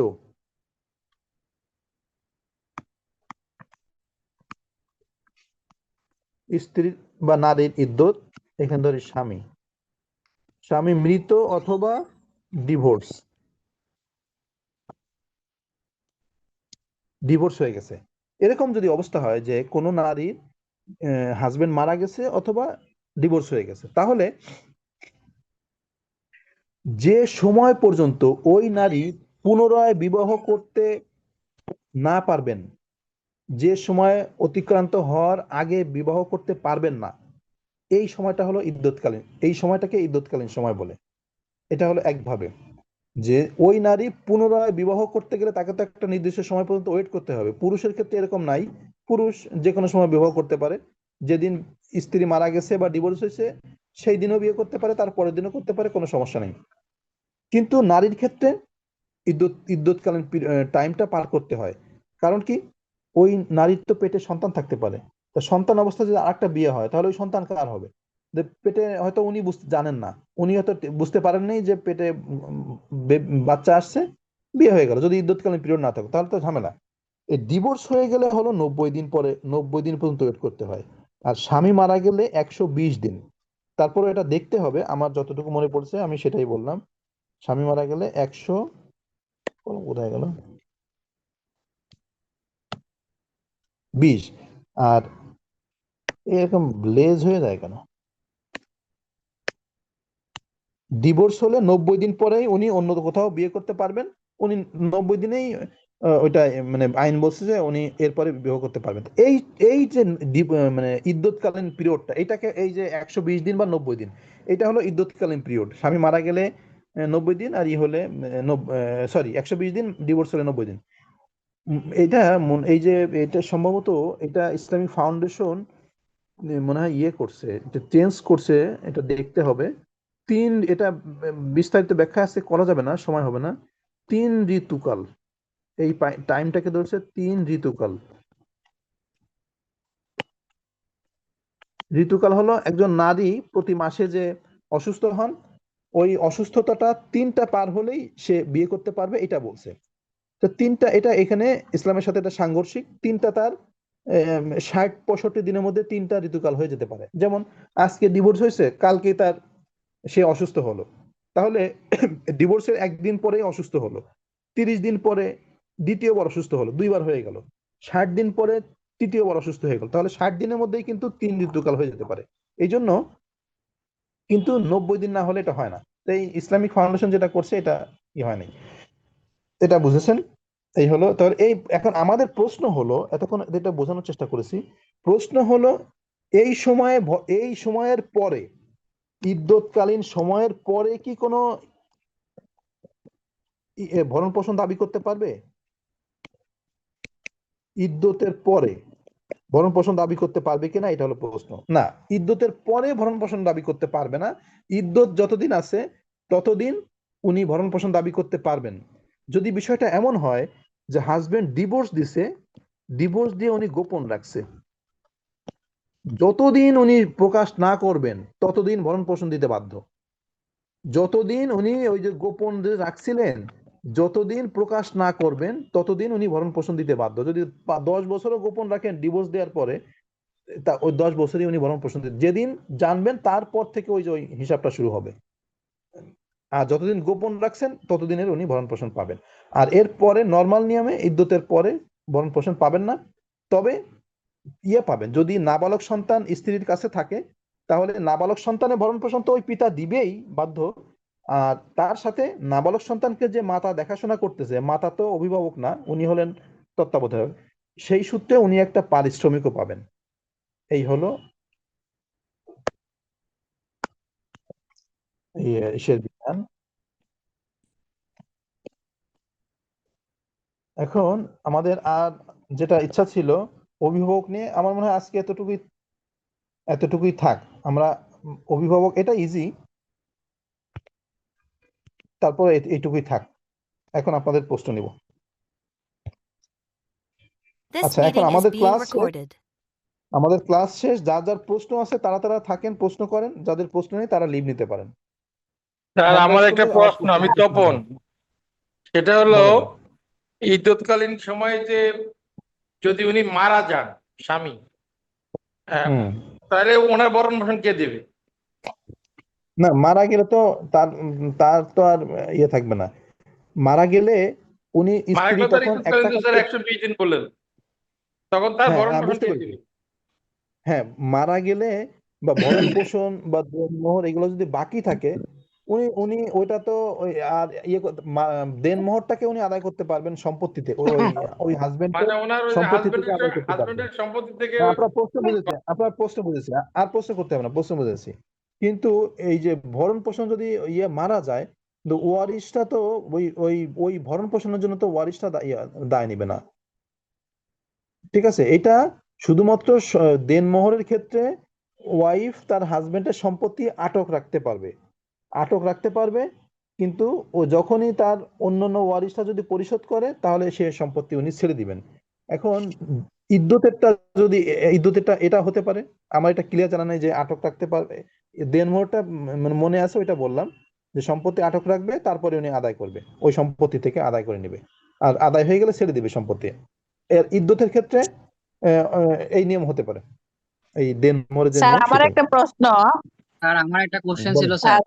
Speaker 1: স্ত্রী বা নারীর ইদ্যত, এখানে ধরি স্বামী, স্বামী মৃত অথবা ডিভোর্স, ডিভোর্স হয়ে গেছে, এরকম যদি অবস্থা হয় যে কোনো নারীর হাজবেন্ড মারা গেছে অথবা ডিভোর্স হয়ে গেছে, তাহলে যে সময় পর্যন্ত ওই নারী পুনরায় বিবাহ করতে না পারবেন, যে সময় অতিক্রান্ত হওয়ার আগে বিবাহ করতে পারবেন না, এই সময়টা হলো ইদ্যৎকালীন, এই সময়টাকে ইদ্যৎকালীন সময় বলে। এটা হলো একভাবে যে ওই নারী পুনরায় বিবাহ করতে গেলে তাকে তো একটা নির্দিষ্ট সময় পর্যন্ত ওয়েট করতে হবে। পুরুষের ক্ষেত্রে এরকম নাই, পুরুষ যে কোনো সময় বিবাহ করতে পারে, যেদিন স্ত্রী মারা গেছে বা ডিভোর্স হয়েছে সেই দিনও বিয়ে করতে পারে, তার পরের দিনও করতে পারে, কোনো সমস্যা নেই। কিন্তু নারীর ক্ষেত্রে ইদ্যৎকালীন টাইমটা পার করতে হয়। কারণ কি, ওই নারীর তো পেটে সন্তান থাকতে পারে, তা সন্তান অবস্থা যদি আরেকটা বিয়ে হয় তাহলে ওই সন্তান কার হবে? যে পেটে হয়তো উনি জানেন না, উনি হয়তো বুঝতে পারেননি যে পেটে বাচ্চা আসছে, বিয়ে হয়ে গেল, যদি ইদ্যৎকালীন পিরিয়ড না থাকে তাহলে তো ঝামেলা। এই ডিভোর্স হয়ে গেলে হলো 90 দিন পরে, 90 দিন পর্যন্ত ওয়েট করতে হয়। আর স্বামী মারা গেলে 120 দিন। তারপরে এটা দেখতে হবে, আমার যতটুকু মনে পড়ছে আমি সেটাই বললাম। স্বামী মারা গেলে 100, কোথায় গেল, 20। আর এরকম লেজ হয়ে যায় কেন? ডিভোর্স হলে 90 দিন পরেই উনি অন্য কোথাও বিয়ে করতে পারবেন। উনি 90 দিনেই ওইটা মানে আইন বলছে যে উনি এরপরে বিবাহ করতে পারবেন। এই এই যে মানে ইদ্যৎকালীন পিরিয়ডটা, এটাকে এই যে 120 দিন বা 90 দিন, এটা হলো ইদ্যৎকালীন পিরিয়ড। স্বামী মারা গেলে 90 দিন, আর ই হলে সরি 120 দিন, ডিভোর্স হলে 90 দিন। এটা এই যে এটা সম্ভবত এটা ইসলামিক ফাউন্ডেশন মনে হয় ইয়ে করছে, এটা চেঞ্জ করছে, এটা দেখতে হবে। এটা বিস্তারিত ব্যাখ্যা আছে, করা যাবে না, সময় হবে না। 3 ঋতুকাল, এই টাইমটাকে ধরছে 3 ঋতুকাল। ঋতুকাল হলো একজন নারী প্রতি মাসে যে অসুস্থ হন, ওই অসুস্থতাটা 3টা পার হলেই সে বিয়ে করতে পারবে, এটা বলছে। তো 3টা, এটা এখানে ইসলামের সাথে এটা সাংঘর্ষিক। 3টা তার 60-65 দিনের মধ্যে 3টা ঋতুকাল হয়ে যেতে পারে। যেমন আজকে ডিভোর্স হয়েছে, কালকে তার সে অসুস্থ হলো, তাহলে ডিভোর্সের একদিন পরেই অসুস্থ হলো, 30 দিন পরে দ্বিতীয়বার অসুস্থ হলো, 2বার হয়ে গেল। 60 দিন পরে তৃতীয়বার অসুস্থ হয়ে গেল, তাহলে 60 দিনের মধ্যেই কিন্তু 3 ঋতুকাল হয়ে যেতে পারে। এই জন্য কিন্তু 90 দিন না হলে এটা হয় না। তাই ইসলামিক ফাউন্ডেশন যেটা করছে এটা ই হয় নাই, এটা বুঝেছেন? এই হলো তাহলে এই। এখন আমাদের প্রশ্ন হলো, এতক্ষণ যেটা বোঝানোর চেষ্টা করেছি, প্রশ্ন হলো এই সময়ে এই সময়ের পরে, ইদ্যৎকালীন সময়ের পরে কি কোনো ভরণ পোষণ দাবি করতে পারবে? ইদ্যতের পরে ভরণ পোষণ দাবি করতে পারবে কিনা, এটা হলো প্রশ্ন। না, ইদ্যতের পরে ভরণ পোষণ দাবি করতে পারবে না। ইদ্যত যতদিন আছে ততদিন উনি ভরণ পোষণ দাবি করতে পারবেন। যদি বিষয়টা এমন হয় যে হাজবেন্ড ডিভোর্স দিছে, ডিভোর্স দিয়ে উনি গোপন রাখছে, যতদিন উনি প্রকাশ না করবেন ততদিন ভরণ পোষণ দিতে বাধ্য। যতদিন উনি ওই যে গোপন যে রাখছিলেন, যতদিন প্রকাশ না করবেন ততদিন উনি ভরণ পোষণ দিতে বাধ্য। যদি 10 বছরও গোপন রাখেন ডিভোর্স দেওয়ার পরে, তা ওই 10 বছরই উনি ভরণ পোষণ দিতে, যেদিন জানবেন তারপর থেকে ওই যে ওই হিসাবটা শুরু হবে। আর যতদিন গোপন রাখছেন ততদিনের উনি ভরণ পোষণ পাবেন। আর এর পরে নর্মাল নিয়মে ইদ্যতের পরে ভরণ পোষণ পাবেন না। তবে ইয়ে পাবেন, যদি নাবালক সন্তান স্ত্রীর কাছে থাকে তাহলে নাবালক সন্তানের ভরণ পোষণ তো ওই পিতা দিবেই বাধ্য। আর তার সাথে নাবালক সন্তানকে যে মাতা দেখাশোনা করতেছে, মাতা তো অভিভাবক না, উনি হলেন তত্ত্বাবধায়ক, সেই সূত্রে উনি একটা পারিশ্রমিকও পাবেন। এই হলো ইসের বিধান। এখন আমাদের আর যেটা ইচ্ছা ছিল অভিভাবক নিয়ে, আমার মনে হয় আজকে এতটুকুই থাক। আমরা অভিভাবক এটা ইজি, তারপর এইটুকুই থাক। এখন আপনাদের প্রশ্ন নিব।
Speaker 6: This
Speaker 1: আচ্ছা, এখন
Speaker 6: meeting is
Speaker 1: আমাদের
Speaker 6: being
Speaker 1: ক্লাস শেষ,
Speaker 6: recorded.
Speaker 1: আমাদের ক্লাস শেষ। যার যার প্রশ্ন আছে তারা তারা থাকেন, প্রশ্ন করেন, যাদের প্রশ্ন নেই তারা লিভ নিতে পারেন।
Speaker 8: স্যার
Speaker 1: হ্যান্ড
Speaker 8: আমার
Speaker 1: রাইজ
Speaker 8: একটা
Speaker 1: করলে আমার
Speaker 8: প্রশ্ন, আমি তপন। সেটা হলো
Speaker 1: বলেন।
Speaker 8: ইদ্যৎকালীন সময়ে যে যদি উনি মারা যান স্বামী,
Speaker 1: হুম।
Speaker 8: তাহলে ওনার ভরণ পোষণ কে দেবে?
Speaker 1: না, মারা গেলে তো তার তার তো আর ইয়ে থাকবে না। মারা গেলে উনি
Speaker 8: মারা
Speaker 1: স্ত্রী
Speaker 8: গেলে তার
Speaker 1: তখন এক
Speaker 8: ইদ্যুৎকালীন তো
Speaker 1: টাকা
Speaker 8: স্যার 120 দিন বললেন, তখন তার
Speaker 1: হ্যাঁ
Speaker 8: ভরণ পোষণ
Speaker 1: বুঝতে
Speaker 8: কে
Speaker 1: পেরেছি।
Speaker 8: দিবে?
Speaker 1: হ্যাঁ, মারা গেলে বা ভরণ পোষণ বা দেনমোহর এগুলো যদি বাকি থাকে, উনি উনি ওইটা তো ওই আর দেনমোহরটাকে উনি আদায় করতে পারবেন সম্পত্তিতে, ওই ওই ওই হাজবেন্ডের
Speaker 8: মানে ওনার ওই যে
Speaker 1: সম্পত্তি থেকে আদায় করতে পারবেন।
Speaker 8: হাজবেন্ডের সম্পত্তি থেকে
Speaker 1: না, আপনার প্রশ্ন বুঝেছি, আর প্রশ্ন করতে হবে না, প্রশ্ন বুঝেছি। কিন্তু এই যে ভরণ পোষণ যদি মারা যায়, তো ওয়ারিশটা তো ওই ওই ওই ভরণ পোষণের জন্য তো ওয়ারিশটা দায় নিবে না। ঠিক আছে, এটা শুধুমাত্র দেনমোহরের ক্ষেত্রে ওয়াইফ তার হাজবেন্ডের সম্পত্তি আটক রাখতে পারবে, কিন্তু ও যখনই তার অন্যান্য ওয়ারিশটা যদি পরিশোধ করে তাহলে সে সম্পত্তি উনি ছেড়ে দিবেন। এখন ইদ্যতেরটা যদি ইদ্যতেরটা এটা হতে পারে, আমার এটা ক্লিয়ার জানা নেই যে আটক রাখতে পারবে। দেনমোহরটা মানে মনে আছে, ওইটা বললাম যে সম্পত্তি আটক রাখবে, তারপরে উনি আদায় করবে, ওই সম্পত্তি থেকে আদায় করে নেবে, আর আদায় হয়ে গেলে ছেড়ে দিবে সম্পত্তি। এর ইদ্যতের ক্ষেত্রে এই নিয়ম হতে পারে, এই দেনমোহরের যে
Speaker 6: স্যার
Speaker 1: নিয়ম
Speaker 6: আমার
Speaker 1: সেটাই।
Speaker 6: একটা প্রশ্ন।
Speaker 9: স্যার আমার একটা কোশ্চেন ছিল
Speaker 1: বলেন
Speaker 9: স্যার।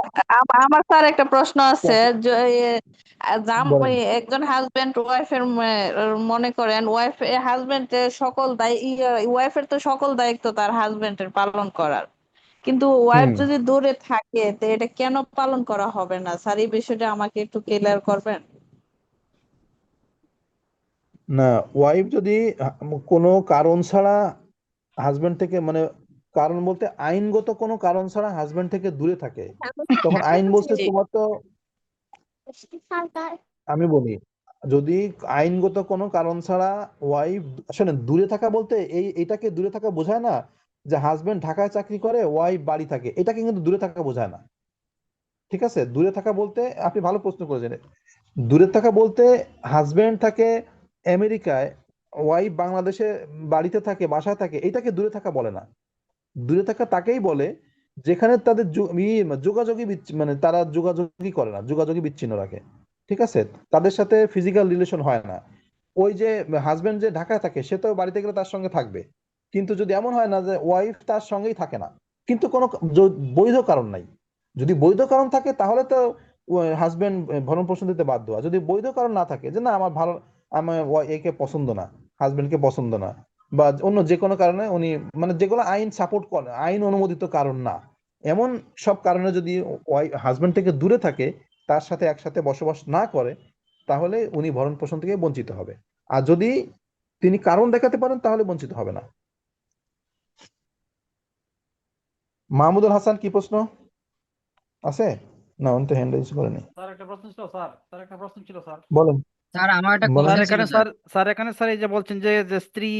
Speaker 6: আমার স্যার একটা প্রশ্ন আছে যে
Speaker 1: বলেন।
Speaker 6: একজন হাজবেন্ড ওয়াইফের মনে করেন ওয়াইফ হাজবেন্ডের সকল ওয়াইফের তো সকল দায়িত্ব তার হাজবেন্ডের পালন করার, কিন্তু ওয়াইফ
Speaker 1: হুম।
Speaker 6: যদি দূরে থাকে তো এটা কেন পালন করা হবে না স্যার? এই বিষয়টা আমাকে একটু ক্লিয়ার করবেন।
Speaker 1: না, ওয়াইফ যদি কোনো কারণ ছাড়া হাজবেন্ড থেকে মানে কারণ বলতে আইনগত কোনো কারণ ছাড়া হাজবেন্ড থেকে দূরে থাকে, তখন আইন বলছে
Speaker 6: জি।
Speaker 1: তোমার তো, আমি বলি, যদি আইনগত কোনো কারণ ছাড়া ওয়াইফ, শোনেন, দূরে থাকা বলতে এটাকে দূরে থাকা বোঝায় না যে হাজবেন্ড ঢাকায় চাকরি করে ওয়াইফ বাড়ি থাকে, এটাকে কিন্তু দূরে থাকা বোঝায় না। ঠিক আছে, দূরে থাকা বলতে, আপনি ভালো প্রশ্ন করেছেন, দূরে থাকা বলতে হাজবেন্ড থাকে আমেরিকায়, ওয়াইফ বাংলাদেশে বাড়িতে থাকে, বাসায় থাকে, এটাকে দূরে থাকা বলে না। দূরে থাকা তাকেই বলে যেখানে তাদের যোগাযোগই মানে তারা যোগাযোগই করে না, যোগাযোগই বিচ্ছিন্ন রাখে। ঠিক আছে, তাদের সাথে ফিজিক্যাল রিলেশন হয় না। ওই যে হাজবেন্ড যে ঢাকায় থাকে সে তো বাড়িতে গেলে তার সঙ্গে থাকবে, কিন্তু যদি এমন হয় না যে ওয়াইফ তার সঙ্গেই থাকে না, কিন্তু কোনো বৈধ কারণ নাই, যদি বৈধ কারণ থাকে তাহলে তো হাজবেন্ড ভরণ পোষণ দিতে বাধ্য। আর যদি বৈধ কারণ না থাকে, যে না আমার ভালো, আমার একে পছন্দ না, হাজবেন্ডকে পছন্দ না, বা অন্য যে কোনো কারণে উনি, মানে যেগুলো আইন সাপোর্ট করে, আইন অনুমোদিত কারণ না, এমন সব কারণে যদি হাজবেন্ড থেকে দূরে থাকে, তার সাথে একসাথে বসবাস না করে, তাহলে উনি ভরণ পোষণ থেকে বঞ্চিত হবে। আর যদি তিনি কারণ দেখাতে পারেন তাহলে বঞ্চিত হবে না। মাহমুদুল হাসান, কি প্রশ্ন আছে? না, উনি তো হ্যান্ড রেজ করেনি।
Speaker 4: স্যার একটা প্রশ্ন ছিল স্যার, স্যার
Speaker 1: বলেন
Speaker 9: স্যার আমার একটা
Speaker 1: বলেন।
Speaker 4: স্যার
Speaker 9: কোশ্চেন ছিল
Speaker 4: এখানে
Speaker 9: স্যার।
Speaker 4: স্যার এই যে বলছেন যে যে স্ত্রী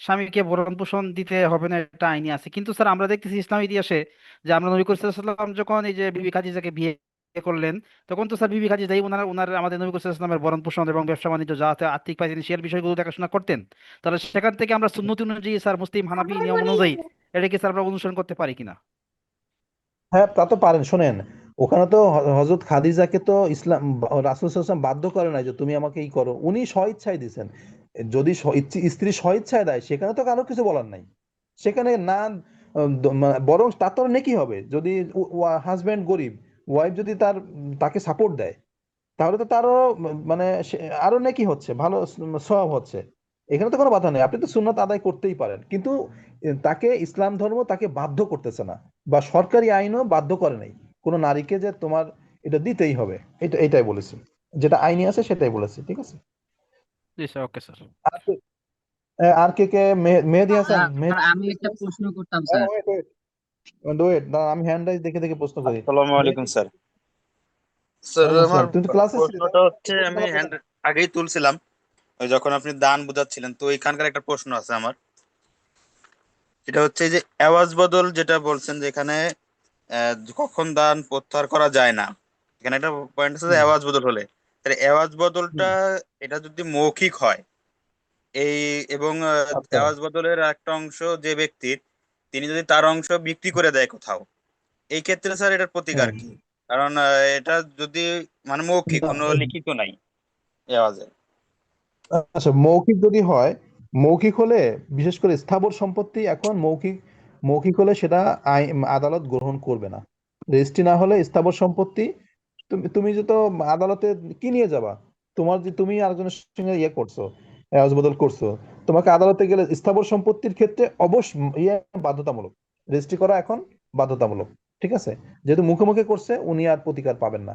Speaker 4: স্বামীকে ভরণ পোষণ দিতে হবে না, এটা আইনি আছে, কিন্তু স্যার আমরা দেখতেছি ইসলাম ইতিহাসে যে আমরা নবী করিম সাল্লাল্লাহু আলাইহি ওয়াসাল্লাম যখন এই যে বিবি খাদিজাকে বিয়ে করলেন, তখন তো স্যার বিবি খাদিজাই ওনার ওনার আমাদের নবী করিম সাল্লাল্লাহু আলাইহি ওয়াসাল্লামের ভরণ পোষণ এবং ব্যবসা বাণিজ্য যা আছে আর্থিক ফাইন্যান্সিয়াল বিষয়গুলো দেখাশোনা করতেন। তাহলে সেখান থেকে আমরা সুন্নতি অনুযায়ী স্যার মুসলিম হানাফি নিয়ম অনুযায়ী এটাকে স্যার আমরা অনুসরণ করতে পারি কিনা?
Speaker 1: হ্যাঁ, তা তো পারেন। শোনেন, ওখানে তো হযরত খাদিজাকে তো ইসলাম রাসূল সাল্লাল্লাহু আলাইহি ওয়াসাল্লাম বাধ্য করে নাই যে তুমি আমাকে ই করো, উনি স্বইচ্ছায় দিয়েছেন। যদি স্ত্রী স্বইচ্ছায় দেয় সেখানে তো কারো কিছু বলার নাই, সেখানে না বরং তার তো নেকি হবে। যদি হাজবেন্ড গরিব, ওয়াইফ যদি তাকে সাপোর্ট দেয়, তাহলে তো তারও মানে আরো নেকি হচ্ছে, ভালো সওয়াব হচ্ছে। এখানে তো কোনো বাধা নেই, আপনি তো সুন্নাত আদায় করতেই পারেন, কিন্তু তাকে ইসলাম ধর্ম তাকে বাধ্য করতেছে না, বা সরকারি আইনও বাধ্য করে নাই কোনো নারীকে যে তোমার এটা দিতেই হবে। এটাই বলেছি, যেটা আইনি আছে সেটাই বলেছি। ঠিক আছে।
Speaker 4: জি স্যার, ওকে স্যার।
Speaker 1: আর আর কে কে মেহেদী হাসান,
Speaker 9: স্যার আমি একটা প্রশ্ন করতাম স্যার।
Speaker 1: ওয়েট ওয়েট, আমি হ্যান্ড রাইজ দেখে দেখে প্রশ্ন করি।
Speaker 2: আসসালামু আলাইকুম স্যার।
Speaker 10: স্যার
Speaker 1: ওয়ালাইকুম
Speaker 10: আমার
Speaker 1: আসসালাম, তুমি তো ক্লাসে ছিলে,
Speaker 10: প্রশ্নটা হচ্ছে, আমি হ্যান্ড আগেই তুলছিলাম ওই যখন আপনি দান বুঝাচ্ছিলেন, তো এখানকার একটা প্রশ্ন আছে আমার। এটা হচ্ছে এই যে আওয়াজ বদল যেটা বলছেন যে এখানে কখন দান প্রত্যাহার করা যায় না, এখানে একটা পয়েন্ট আছে যে
Speaker 1: হুম,
Speaker 10: আওয়াজ বদল হলে, তাহলে আওয়াজ বদলটা
Speaker 1: হুম,
Speaker 10: এটা যদি মৌখিক হয় এই এবং
Speaker 1: আচ্ছা।
Speaker 10: আওয়াজ বদলের একটা অংশ যে ব্যক্তির, তিনি যদি তার অংশ বিক্রি করে দেয় কোথাও, এই ক্ষেত্রে স্যার এটার প্রতিকার
Speaker 1: হ্যাঁ,
Speaker 10: কি? কারণ এটা যদি মানে মৌখিক, কোনো লিখিত নাই এই আওয়াজে।
Speaker 1: আচ্ছা, মৌখিক যদি হয়, মৌখিক হলে, বিশেষ করে স্থাবর সম্পত্তি, এখন মৌখিক মৌখিক হলে সেটা আদালত গ্রহণ করবে না। রেজিস্ট্রি না হলে স্থাবর সম্পত্তি, তুমি তুমি যে তো আদালতে কি নিয়ে যাবা? তুমি আরেকজনের সঙ্গে ইয়ে করছো, এওয়াজ বদল করছো, তোমাকে আদালতে গেলে স্থাবর সম্পত্তির ক্ষেত্রে অবশ্য বাধ্যতামূলক, রেজিস্ট্রি করা এখন বাধ্যতামূলক। ঠিক আছে, যেহেতু মুখে মুখে করছে উনি আর প্রতিকার পাবেন না।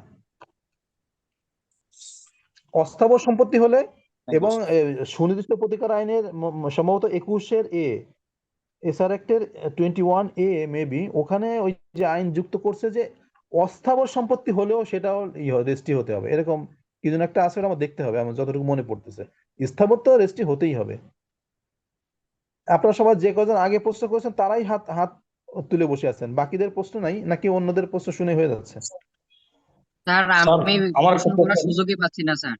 Speaker 1: অস্থাবর সম্পত্তি হলে এবং সুনির্দিষ্ট প্রতিকার আইনের সম্ভবত 21 এসআর অ্যাক্টের 21A মেবি, ওখানে ওই যে আইন যুক্ত করছে যে অস্থাবর সম্পত্তি হলেও সেটাও রেজিস্ট্রি হতে হবে, এরকম কি যেন একটা আছে, আমার দেখতে হবে, আমার যতটুকু মনে পড়তেছে। স্থাবর তো রেজিস্ট্রি হতেই হবে। আপনারা সবাই যে কজন আগে প্রশ্ন করেছেন তারাই হাত হাত তুলে বসে আছেন, বাকিদের প্রশ্ন নাই নাকি অন্যদের প্রশ্ন শুনে হয়ে যাচ্ছে?
Speaker 9: স্যার
Speaker 8: স্যার
Speaker 9: আমি
Speaker 8: আমার
Speaker 9: প্রশ্ন
Speaker 8: একটা
Speaker 9: করার সুযোগই পাচ্ছি না স্যার।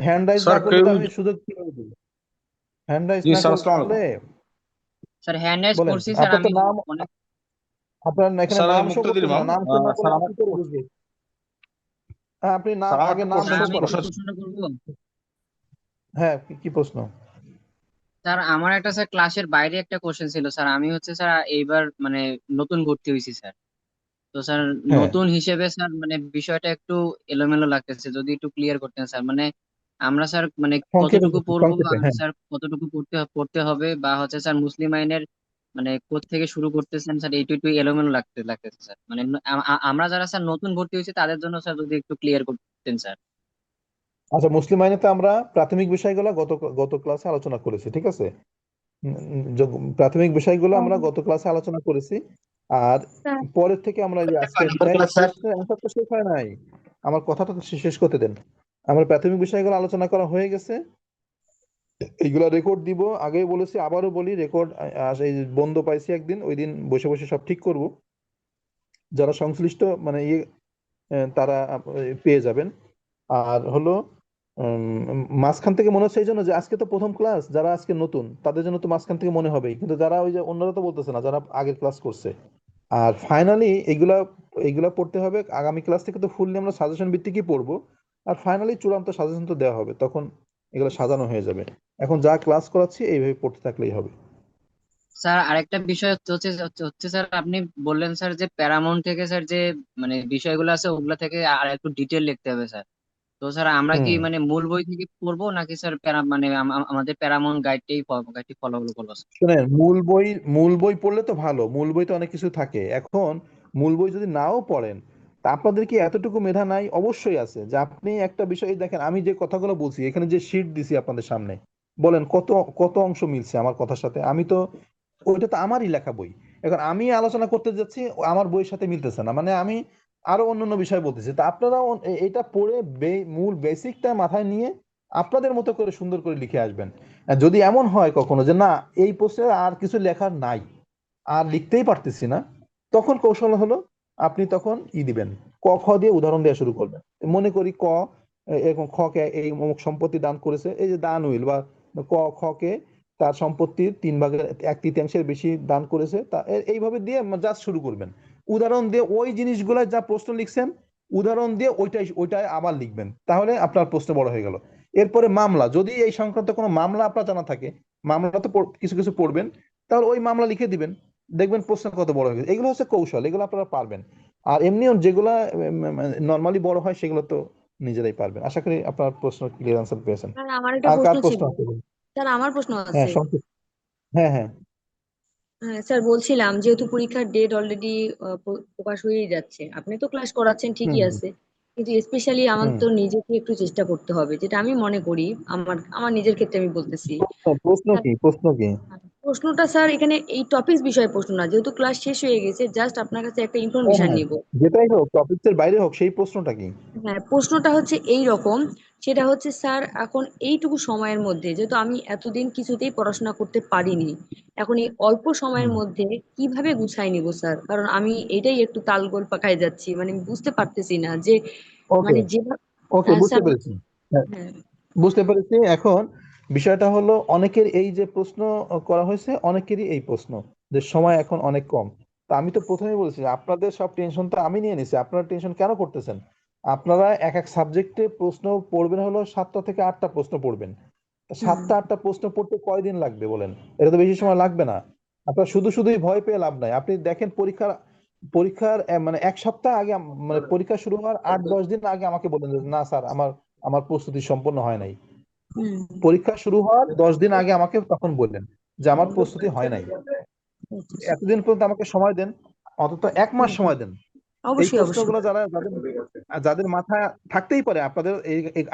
Speaker 1: হ্যান্ড রাইজ না
Speaker 8: স্যার
Speaker 1: করলে
Speaker 8: কেউ
Speaker 1: তো আমি সুযোগ কিভাবে দেবো? হ্যান্ড রাইজ
Speaker 8: জি
Speaker 1: না
Speaker 8: স্যার আসসালামু
Speaker 1: করলে
Speaker 8: আলাইকুম।
Speaker 9: স্যার হ্যান্ড রাইজ
Speaker 1: বলেন,
Speaker 9: করছি স্যার,
Speaker 1: আপনার তো
Speaker 9: আমি
Speaker 1: নাম,
Speaker 9: অনেক।
Speaker 1: আপনার এখানে
Speaker 8: স্যার আমি
Speaker 1: নাম শো
Speaker 8: মুক্তাদির
Speaker 1: করতেছে না,
Speaker 8: ইমাম।
Speaker 1: নাম শো না
Speaker 8: স্যার
Speaker 1: করলে
Speaker 8: আমার
Speaker 1: কি করে বুঝবে? হ্যাঁ, আপনি নাম,
Speaker 8: স্যার আমার
Speaker 1: আগে
Speaker 8: একটা
Speaker 1: নাম
Speaker 8: কোশ্চেন
Speaker 1: শো
Speaker 9: আমি
Speaker 1: করেন।
Speaker 9: কি
Speaker 8: প্রশ্ন
Speaker 9: প্রশ্নটা করবো?
Speaker 1: হ্যাঁ, কি প্রশ্ন?
Speaker 9: স্যার আমার একটা স্যার ক্লাসের বাইরে একটা কোশ্চেন ছিল স্যার। আমি হচ্ছে স্যার এইবার মানে নতুন ভর্তি হয়েছি স্যার। তো স্যার
Speaker 1: হ্যাঁ,
Speaker 9: নতুন হিসেবে স্যার মানে বিষয়টা একটু এলোমেলো লাগতেছে, যদি একটু ক্লিয়ার করতেন স্যার। মানে আমরা স্যার মানে
Speaker 1: সংক্ষেপে
Speaker 9: কতটুকু
Speaker 1: বলছি,
Speaker 9: পড়বো
Speaker 1: সংক্ষেপে।
Speaker 9: আর
Speaker 1: হ্যাঁ,
Speaker 9: স্যার কতটুকু পড়তে পড়তে হবে, বা হচ্ছে স্যার মুসলিম আইনের মানে কোথা থেকে শুরু করতেছেন স্যার, এইটু একটু এলোমেলো লাগতেছে স্যার। মানে আমরা যারা স্যার নতুন ভর্তি হয়েছি তাদের জন্য স্যার যদি একটু ক্লিয়ার করতেন স্যার।
Speaker 1: আচ্ছা, মুসলিম আইনে তো আমরা প্রাথমিক বিষয়গুলো গত গত ক্লাসে আলোচনা করেছি, ঠিক আছে? প্রাথমিক বিষয়গুলো আমরা গত ক্লাসে আলোচনা করেছি। আর পরের থেকে আমরা এই যে আজকে প্রশ্নের অ্যান্সার তো শেষ হয় নাই, আমার কথাটা তো শেষ করতে দেন। আমরা প্রাথমিক বিষয়গুলো আলোচনা করা হয়ে গেছে, এইগুলা রেকর্ড দিব, আগেই বলেছি আবারও বলি, রেকর্ড এই বন্ধ পাইছি একদিন, ওই দিন বসে বসে সব ঠিক করব। যারা সংশ্লিষ্ট মানে তারা পেয়ে যাবেন। আর হলো মাঝখান থেকে মনে হচ্ছে এই জন্য যে আজকে তো প্রথম ক্লাস, যারা আজকে নতুন তাদের জন্য তো মাঝখান থেকে মনে হবেই, কিন্তু যারা ওই যে অন্যরা তো বলতেছে না, যারা আগের ক্লাস করছে। আর ফাইনালি এগুলা এগুলা পড়তে হবে, আগামী ক্লাস থেকে তো ফুললি আমরা সাজেশন ভিত্তিকই পড়বো। আর ফাইনালি চূড়ান্ত সাজেশন তো দেওয়া হবে, তখন এগুলো সাজানো হয়ে যাবে। এখন যা ক্লাস করাচ্ছি এইভাবে পড়তে থাকলেই হবে।
Speaker 9: স্যার আরেকটা বিষয় হচ্ছে স্যার, আপনি বললেন স্যার যে প্যারামাউন্ট থেকে স্যার যে মানে বিষয়গুলো আছে ওগুলা থেকে আর একটু ডিটেল লিখতে হবে স্যার। তো স্যার আমরা কি
Speaker 1: হুম,
Speaker 9: মানে মূল বই থেকে পড়বো নাকি স্যার মানে আমাদের প্যারামাউন্ট গাইডটি ফলো করবো স্যার?
Speaker 1: শুনেন, মূল বই পড়লে তো ভালো, মূল বইতে অনেক কিছু থাকে। এখন মূল বই যদি নাও পড়েন, তা আপনাদের কি এতটুকু মেধা নাই? অবশ্যই আছে, যে আপনি একটা বিষয় দেখেন, আমি যে কথাগুলো বলছি এখানে যে শীট দিছি আপনাদের সামনে, বলেন কত কত অংশ মিলছে আমার কথার সাথে? আমি তো, ওইটা তো আমারই লেখা বই। এখন আমি আলোচনা করতে যাচ্ছি, আমার বইয়ের সাথে মিলতেছে না, মানে আমি আরো অন্যান্য বিষয় বলতেছি। তা আপনারা এটা পড়ে মূল বেসিকটা মাথায় নিয়ে আপনাদের মতো করে সুন্দর করে লিখে আসবেন। আর যদি এমন হয় কখনো যে না, এই প্রশ্নে আর কিছু লেখার নাই, আর লিখতেই পারতেছি না, তখন কৌশল হলো আপনি তখন দিবেন, ক খ দিয়ে উদাহরণ দেওয়া শুরু করবেন। মনে করি ক এরকম, খ কে এই অমুক সম্পত্তি দান করেছে, এই যে দান উইল বা খ কে তার সম্পত্তির 3/1 1/3 বেশি দান করেছে, তা এইভাবে দিয়ে জাস্ট শুরু করবেন। উদাহরণ দিয়ে ওই জিনিসগুলা যা প্রশ্ন লিখছেন, উদাহরণ দিয়ে ওইটাই আবার লিখবেন, তাহলে আপনার প্রশ্ন বড় হয়ে গেল। এরপরে মামলা, যদি এই সংক্রান্ত কোনো মামলা আপনার জানা থাকে, মামলা তো কিছু কিছু পড়বেন, তাহলে ওই মামলা লিখে দিবেন, দেখবেন প্রশ্ন কত বড় হয়ে গেছে। এগুলো হচ্ছে কৌশল, এগুলো আপনারা পারবেন। আর এমনিও যেগুলা নর্মালি বড় হয় সেগুলো তো নিজেরাই পারবেন। আশা করি আপনার প্রশ্ন ক্লিয়ার আনসার পেয়েছেন।
Speaker 6: স্যার আমার একটা
Speaker 1: আর
Speaker 6: প্রশ্ন
Speaker 1: কার প্রশ্ন
Speaker 6: ছিল।
Speaker 1: আছে?
Speaker 6: স্যার আমার প্রশ্ন
Speaker 1: হ্যাঁ,
Speaker 6: আছে।
Speaker 1: সংক্ষেপ। হ্যাঁ, হ্যাঁ।
Speaker 6: হ্যাঁ স্যার, বলছিলাম যেহেতু পরীক্ষার ডেট অলরেডি প্রকাশ হয়েই যাচ্ছে, আপনি তো ক্লাস করাচ্ছেন
Speaker 1: হুম,
Speaker 6: ঠিকই আছে, কিন্তু স্পেশালি আমার
Speaker 1: হুম।
Speaker 6: তো নিজেকে একটু চেষ্টা করতে হবে, যেটা আমি মনে করি। আমার আমার নিজের ক্ষেত্রে আমি বলতেছি।
Speaker 1: প্রশ্ন কি, প্রশ্ন কি?
Speaker 6: প্রশ্নটা স্যার এখানে এই টপিকস বিষয়ে প্রশ্ন না, যেহেতু ক্লাস শেষ হয়ে গেছে, জাস্ট আপনার কাছে একটা
Speaker 1: হ্যাঁ,
Speaker 6: ইনফরমেশন
Speaker 1: হ্যাঁ,
Speaker 6: নিব।
Speaker 1: যেটাই হোক, টপিকসের বাইরে হোক, সেই প্রশ্নটা কি?
Speaker 6: হ্যাঁ, প্রশ্নটা হচ্ছে এই রকম। সেটা হচ্ছে স্যার, এখন এইটুকু সময়ের মধ্যে যেহেতু আমি এতদিন কিছুতেই পড়াশোনা করতে পারিনি, এখন এই অল্প সময়ের
Speaker 1: হুম,
Speaker 6: মধ্যে কিভাবে গুছাই নিব স্যার? কারণ আমি এটাই একটু তালগোল পাকায় যাচ্ছি, মানে আমি বুঝতে পারতেছি না যে
Speaker 1: ওকে,
Speaker 6: মানে যেভাবে।
Speaker 1: ওকে, বুঝতে
Speaker 6: স্যার।
Speaker 1: পেরেছি। হ্যাঁ,
Speaker 6: হ্যাঁ।
Speaker 1: বুঝতে পেরেছি। এখন বিষয়টা হলো, অনেকের এই যে প্রশ্ন করা হয়েছে, অনেকেরই এই প্রশ্ন যে সময় এখন অনেক কম। তা আমি তো প্রথমেই বলেছি যে আপনাদের সব টেনশন তো আমি নিয়ে নিছি, আপনারা টেনশন কেন করতেছেন? আপনারা এক এক সাবজেক্টে প্রশ্ন পড়বেন, হলো 7টা থেকে 8টা প্রশ্ন পড়বেন। তা
Speaker 6: হুম।
Speaker 1: 7টা 8টা প্রশ্ন পড়তে কয়দিন লাগবে বলেন? এটা তো বেশি সময় লাগবে না। আপনার শুধুই ভয় পেয়ে লাভ নাই। আপনি দেখেন, পরীক্ষার পরীক্ষার মানে 1 সপ্তাহ আগে মানে পরীক্ষা শুরু হওয়ার 8-10 দিন আগে আমাকে বলেন যে না স্যার, আমার আমার প্রস্তুতি সম্পন্ন হয় নাই। পরীক্ষা শুরু হওয়ার 10 দিন আগে আমাকে তখন বললেন যে আমার প্রস্তুতি হয় নাই, এতদিন পর্যন্ত আমাকে সময় দেন, অন্তত 1 মাস সময় দেন। এই প্রশ্নগুলো যাদের মাথায় থাকতেই পারে,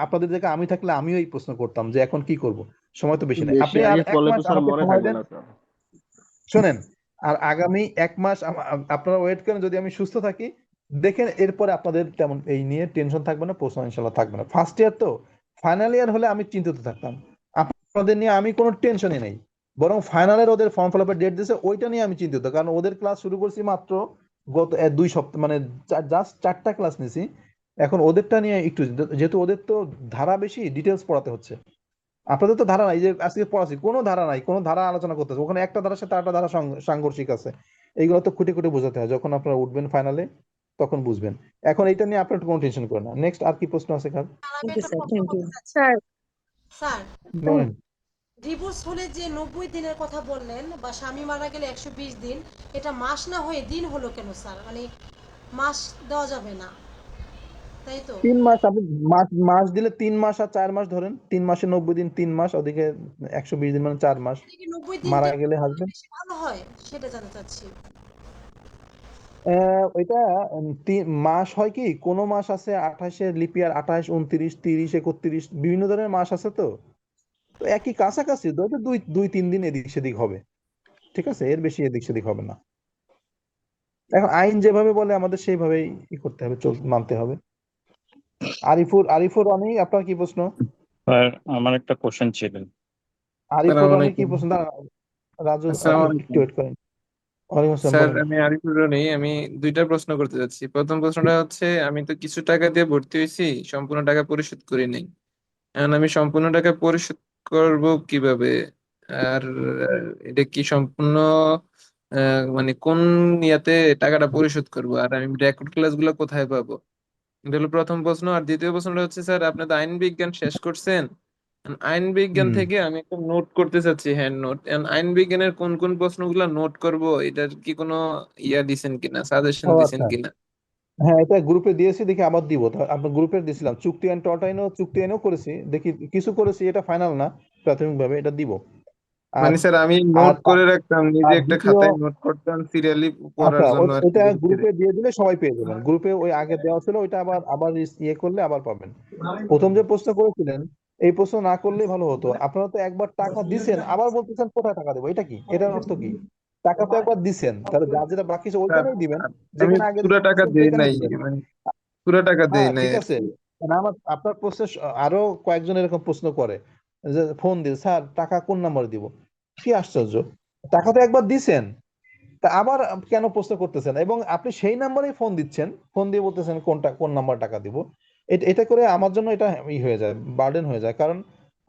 Speaker 1: আপনাদের জায়গায় আমি থাকলে আমিও এই প্রশ্ন করতাম যে এখন কি করব, সময় তো বেশি নাই, আপনি আর 1 মাস আমাকে সময় দেন। শোনেন, আর আগামী 1 মাস আপনারা ওয়েট করেন, যদি আমি সুস্থ থাকি দেখেন, এরপরে আপনাদের তেমন এই নিয়ে টেনশন থাকবে না, প্রশ্ন ইনশাল্লাহ থাকবে না। ফার্স্ট ইয়ার তো, ফাইনাল ইয়ার হলে আমি চিন্তিত থাকতাম, আপনাদের নিয়ে আমি কোনো টেনশনই নেই, বরং ফাইনালের ওদের ফর্ম ফিল আপের ডেট দিয়েছে ওইটা নিয়ে আমি চিন্তিত, কারণ ওদের ক্লাস শুরু করছি মাত্র গত 2 সপ্তাহ, মানে জাস্ট 4টা ক্লাস নিয়েছি। এখন ওদেরটা নিয়ে একটু, যেহেতু ওদের তো ধারা বেশি, ডিটেলস পড়াতে হচ্ছে। আপনাদের তো ধারা নাই, যে আজকে পড়াচ্ছি কোনো ধারা নাই, কোনো ধারা আলোচনা করতেছে, ওখানে একটা ধারার সাথে আরেকটা ধারা সাংঘর্ষিক আছে, এইগুলো তো খুঁটে খুঁটে বোঝাতে হয়, যখন আপনারা উঠবেন ফাইনালে তখন বুঝবেন। এখন এইটা নিয়ে আপনার কোনো টেনশন করেন না। নেক্সট আর কি প্রশ্ন আছে কার?
Speaker 11: স্যার স্যার
Speaker 1: বলেন।
Speaker 11: ডিভোর্স হলে যে 90 দিনের কথা বললেন, বা স্বামী মারা গেলে 120 দিন, এটা মাস না হয়ে দিন হলো কেন স্যার? মানে মাস দেওয়া যাবে না, তাই তো?
Speaker 1: 3 মাস, আপনি মাস দিলে 3 মাস আর 4 মাস ধরেন, 3 মাসে 90 দিন, 3 মাস ওদিকে 120 দিন, মানে 4 মাস।
Speaker 11: 90 দিন
Speaker 1: মারা গেলে হাসবেন্ড,
Speaker 11: বেশি ভালো হয়, সেটা জানতে চাচ্ছি।
Speaker 1: ওইটা মাস হয় কি, কোন মাস আছে 28-এর লিপিয়ার, 28, 29, 30, 31, বিভিন্ন ধরনের মাস আছে, তো তো একই কাছাকাছি, হয়তো 2-3 দিন এদিক সেদিক হবে, ঠিক আছে, এর বেশি এদিক সেদিক হবে না। এখন আইন যেভাবে বলে আমাদের সেইভাবেই করতে হবে, মানতে হবে। আরিফুর রনি, আপনার কি প্রশ্ন?
Speaker 2: স্যার আমার একটা কোশ্চেন ছিল।
Speaker 1: আরিফুর রনি কি প্রশ্ন? রাজু, আপনি একটু ওয়েট করেন। ওয়ালাইকুম আসসালাম,
Speaker 8: স্যার
Speaker 1: বলেন।
Speaker 8: আমি আরিফুর রনি, আমি 2টা প্রশ্ন করতে যাচ্ছি। প্রথম প্রশ্নটা হচ্ছে, আমি তো কিছু টাকা দিয়ে ভর্তি হয়েছি, সম্পূর্ণ টাকা পরিশোধ করি নাই। এখন আমি সম্পূর্ণ টাকা পরিশোধ করব কিভাবে? আর এটা কি সম্পূর্ণ মানে কোন ইয়াতে টাকাটা পরিশোধ করব? আর আমি রেকর্ড ক্লাসগুলো কোথায় পাবো? এটা হলো প্রথম প্রশ্ন। আর দ্বিতীয় প্রশ্নটা হচ্ছে, স্যার আপনি তো আইন বিজ্ঞান শেষ করছেন, আইন বিজ্ঞান থেকে আমি একটা নোট করতে চাচ্ছি, হ্যান্ড নোট। আইন বিজ্ঞানের কোন কোন প্রশ্নগুলো নোট করব, এটার কি কোনো ইয়া দিছেন কিনা, সাজেশন
Speaker 1: ও
Speaker 8: দিছেন
Speaker 1: আচ্ছা,
Speaker 8: কিনা?
Speaker 1: হ্যাঁ, এটা গ্রুপে দিয়েছি, দেখি আবার দিব। আপনার গ্রুপে দিয়েছিলাম, চুক্তি আইন, টর্ট আইনও, চুক্তি আইনও করেছি, দেখি কিছু করেছি, এটা ফাইনাল না, প্রাথমিকভাবে এটা দিব। আর
Speaker 8: মানে স্যার আমি
Speaker 1: আর
Speaker 8: নোট করে রাখতাম, নিজে
Speaker 1: আর
Speaker 8: একটা
Speaker 1: দ্বিতীয়,
Speaker 8: খাতায় নোট করতাম সিরিয়ালি পড়ার
Speaker 1: আচ্ছা,
Speaker 8: জন্য আর কি,
Speaker 1: ওইটা
Speaker 8: বেশি করে।
Speaker 1: গ্রুপে দিয়ে দিলে সবাই পেয়ে যাবেন, গ্রুপে ওই আগে দেওয়া ছিল, ওইটা আবার আবার ইয়ে করলে আবার পাবেন। প্রথম যে প্রশ্ন করেছিলেন, এই প্রশ্ন না করলেই ভালো হতো। আপনারা তো একবার টাকা দিছেন, আবার বলতেছেন কোথায় টাকা দেবো, এটা কি, এটার অর্থ কি? টাকা তো একবার দিছেন, তাহলে যা যেটা বাকি আছে
Speaker 8: স্যার
Speaker 1: ওইখানেই দিবেন,
Speaker 8: আমি
Speaker 1: যেখানে আগে
Speaker 8: পুরো টাকা
Speaker 1: দিয়েছেন
Speaker 8: দেই
Speaker 1: সেখানেই
Speaker 8: নাই,
Speaker 1: দিবেন।
Speaker 8: মানে পুরো টাকা দেই
Speaker 1: হ্যাঁ,
Speaker 8: নাই
Speaker 1: ঠিক
Speaker 8: আর
Speaker 1: আছে।
Speaker 8: কি।
Speaker 1: মানে আপনার প্রশ্নে আরো কয়েকজন এরকম প্রশ্ন করে, যে ফোন দিয়ে, স্যার টাকা কোন নাম্বারে দিব। কি আশ্চর্য, টাকা তো একবার দিছেন, তা আবার কেন প্রশ্ন করতেছেন? এবং আপনি সেই নাম্বারেই ফোন দিচ্ছেন, ফোন দিয়ে বলতেছেন কোন নাম্বার টাকা দিব। এটা করে আমার জন্য এটা হয়ে যায়, বার্ডেন হয়ে যায়, কারণ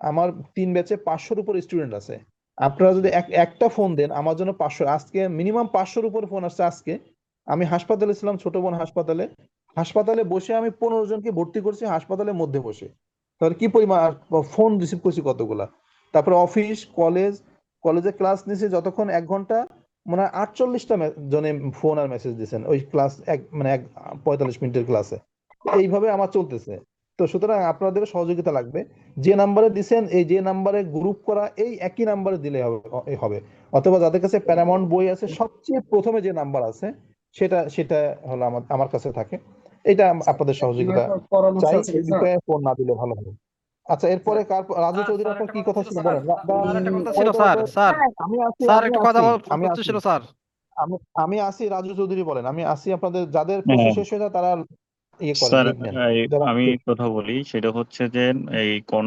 Speaker 1: আমার 3 ব্যাচে 500-র উপর স্টুডেন্ট আছে। আপনারা যদি একটা ফোন দেন আমার জন্য 500, আজকে মিনিমাম 500-র উপর ফোন আসছে। আজকে আমি হাসপাতালে ছিলাম, ছোট বোন হাসপাতালে, হাসপাতালে বসে আমি 15 জনকে ভর্তি করছি, হাসপাতালের মধ্যে বসে। তাহলে কি পরিমাণ ফোন রিসিভ করছি, কতগুলা। তারপরে অফিস, কলেজে ক্লাস নিয়েছি যতক্ষণ, 1 ঘন্টা, মানে 48টা জনে ফোন আর মেসেজ দিয়েছেন ওই ক্লাস, মানে 45 মিনিটের ক্লাসে। এইভাবে আমার চলতেছে। তো সুতরাং আপনাদের সহযোগিতা লাগবে, যে নাম্বারে দিছেন, এই যে নাম্বারে গ্রুপ করা, এই একই নাম্বারে দিলে হবে। অথবা যাদের কাছে প্যারামাউন্ট বই আছে, সবচেয়ে প্রথমে যে নাম্বার আছে সেটা সেটা হলো আমার কাছে থাকে। এটা আপনাদের সহযোগিতা চাই, এই বিষয়ে ফোন না দিলে ভালো হবে। আচ্ছা, এরপরে রাজু চৌধুরী, আপনার কি কথা ছিল বলেন।
Speaker 4: স্যার একটা কথা ছিল স্যার,
Speaker 1: আমি আছি,
Speaker 4: স্যার
Speaker 1: আমি
Speaker 4: একটা কথা
Speaker 1: আছি, আমি
Speaker 4: বলতে
Speaker 1: আছি,
Speaker 4: ছিল স্যার।
Speaker 1: আমি আসি। রাজু চৌধুরী বলেন, আমি আসি। আপনাদের যাদের প্রশ্ন শেষ হয়ে যায় তারা করেন,
Speaker 2: স্যার
Speaker 1: লিখ নেন। যারা
Speaker 2: আমি কথা বলি, সেটা হচ্ছে যে এই কোন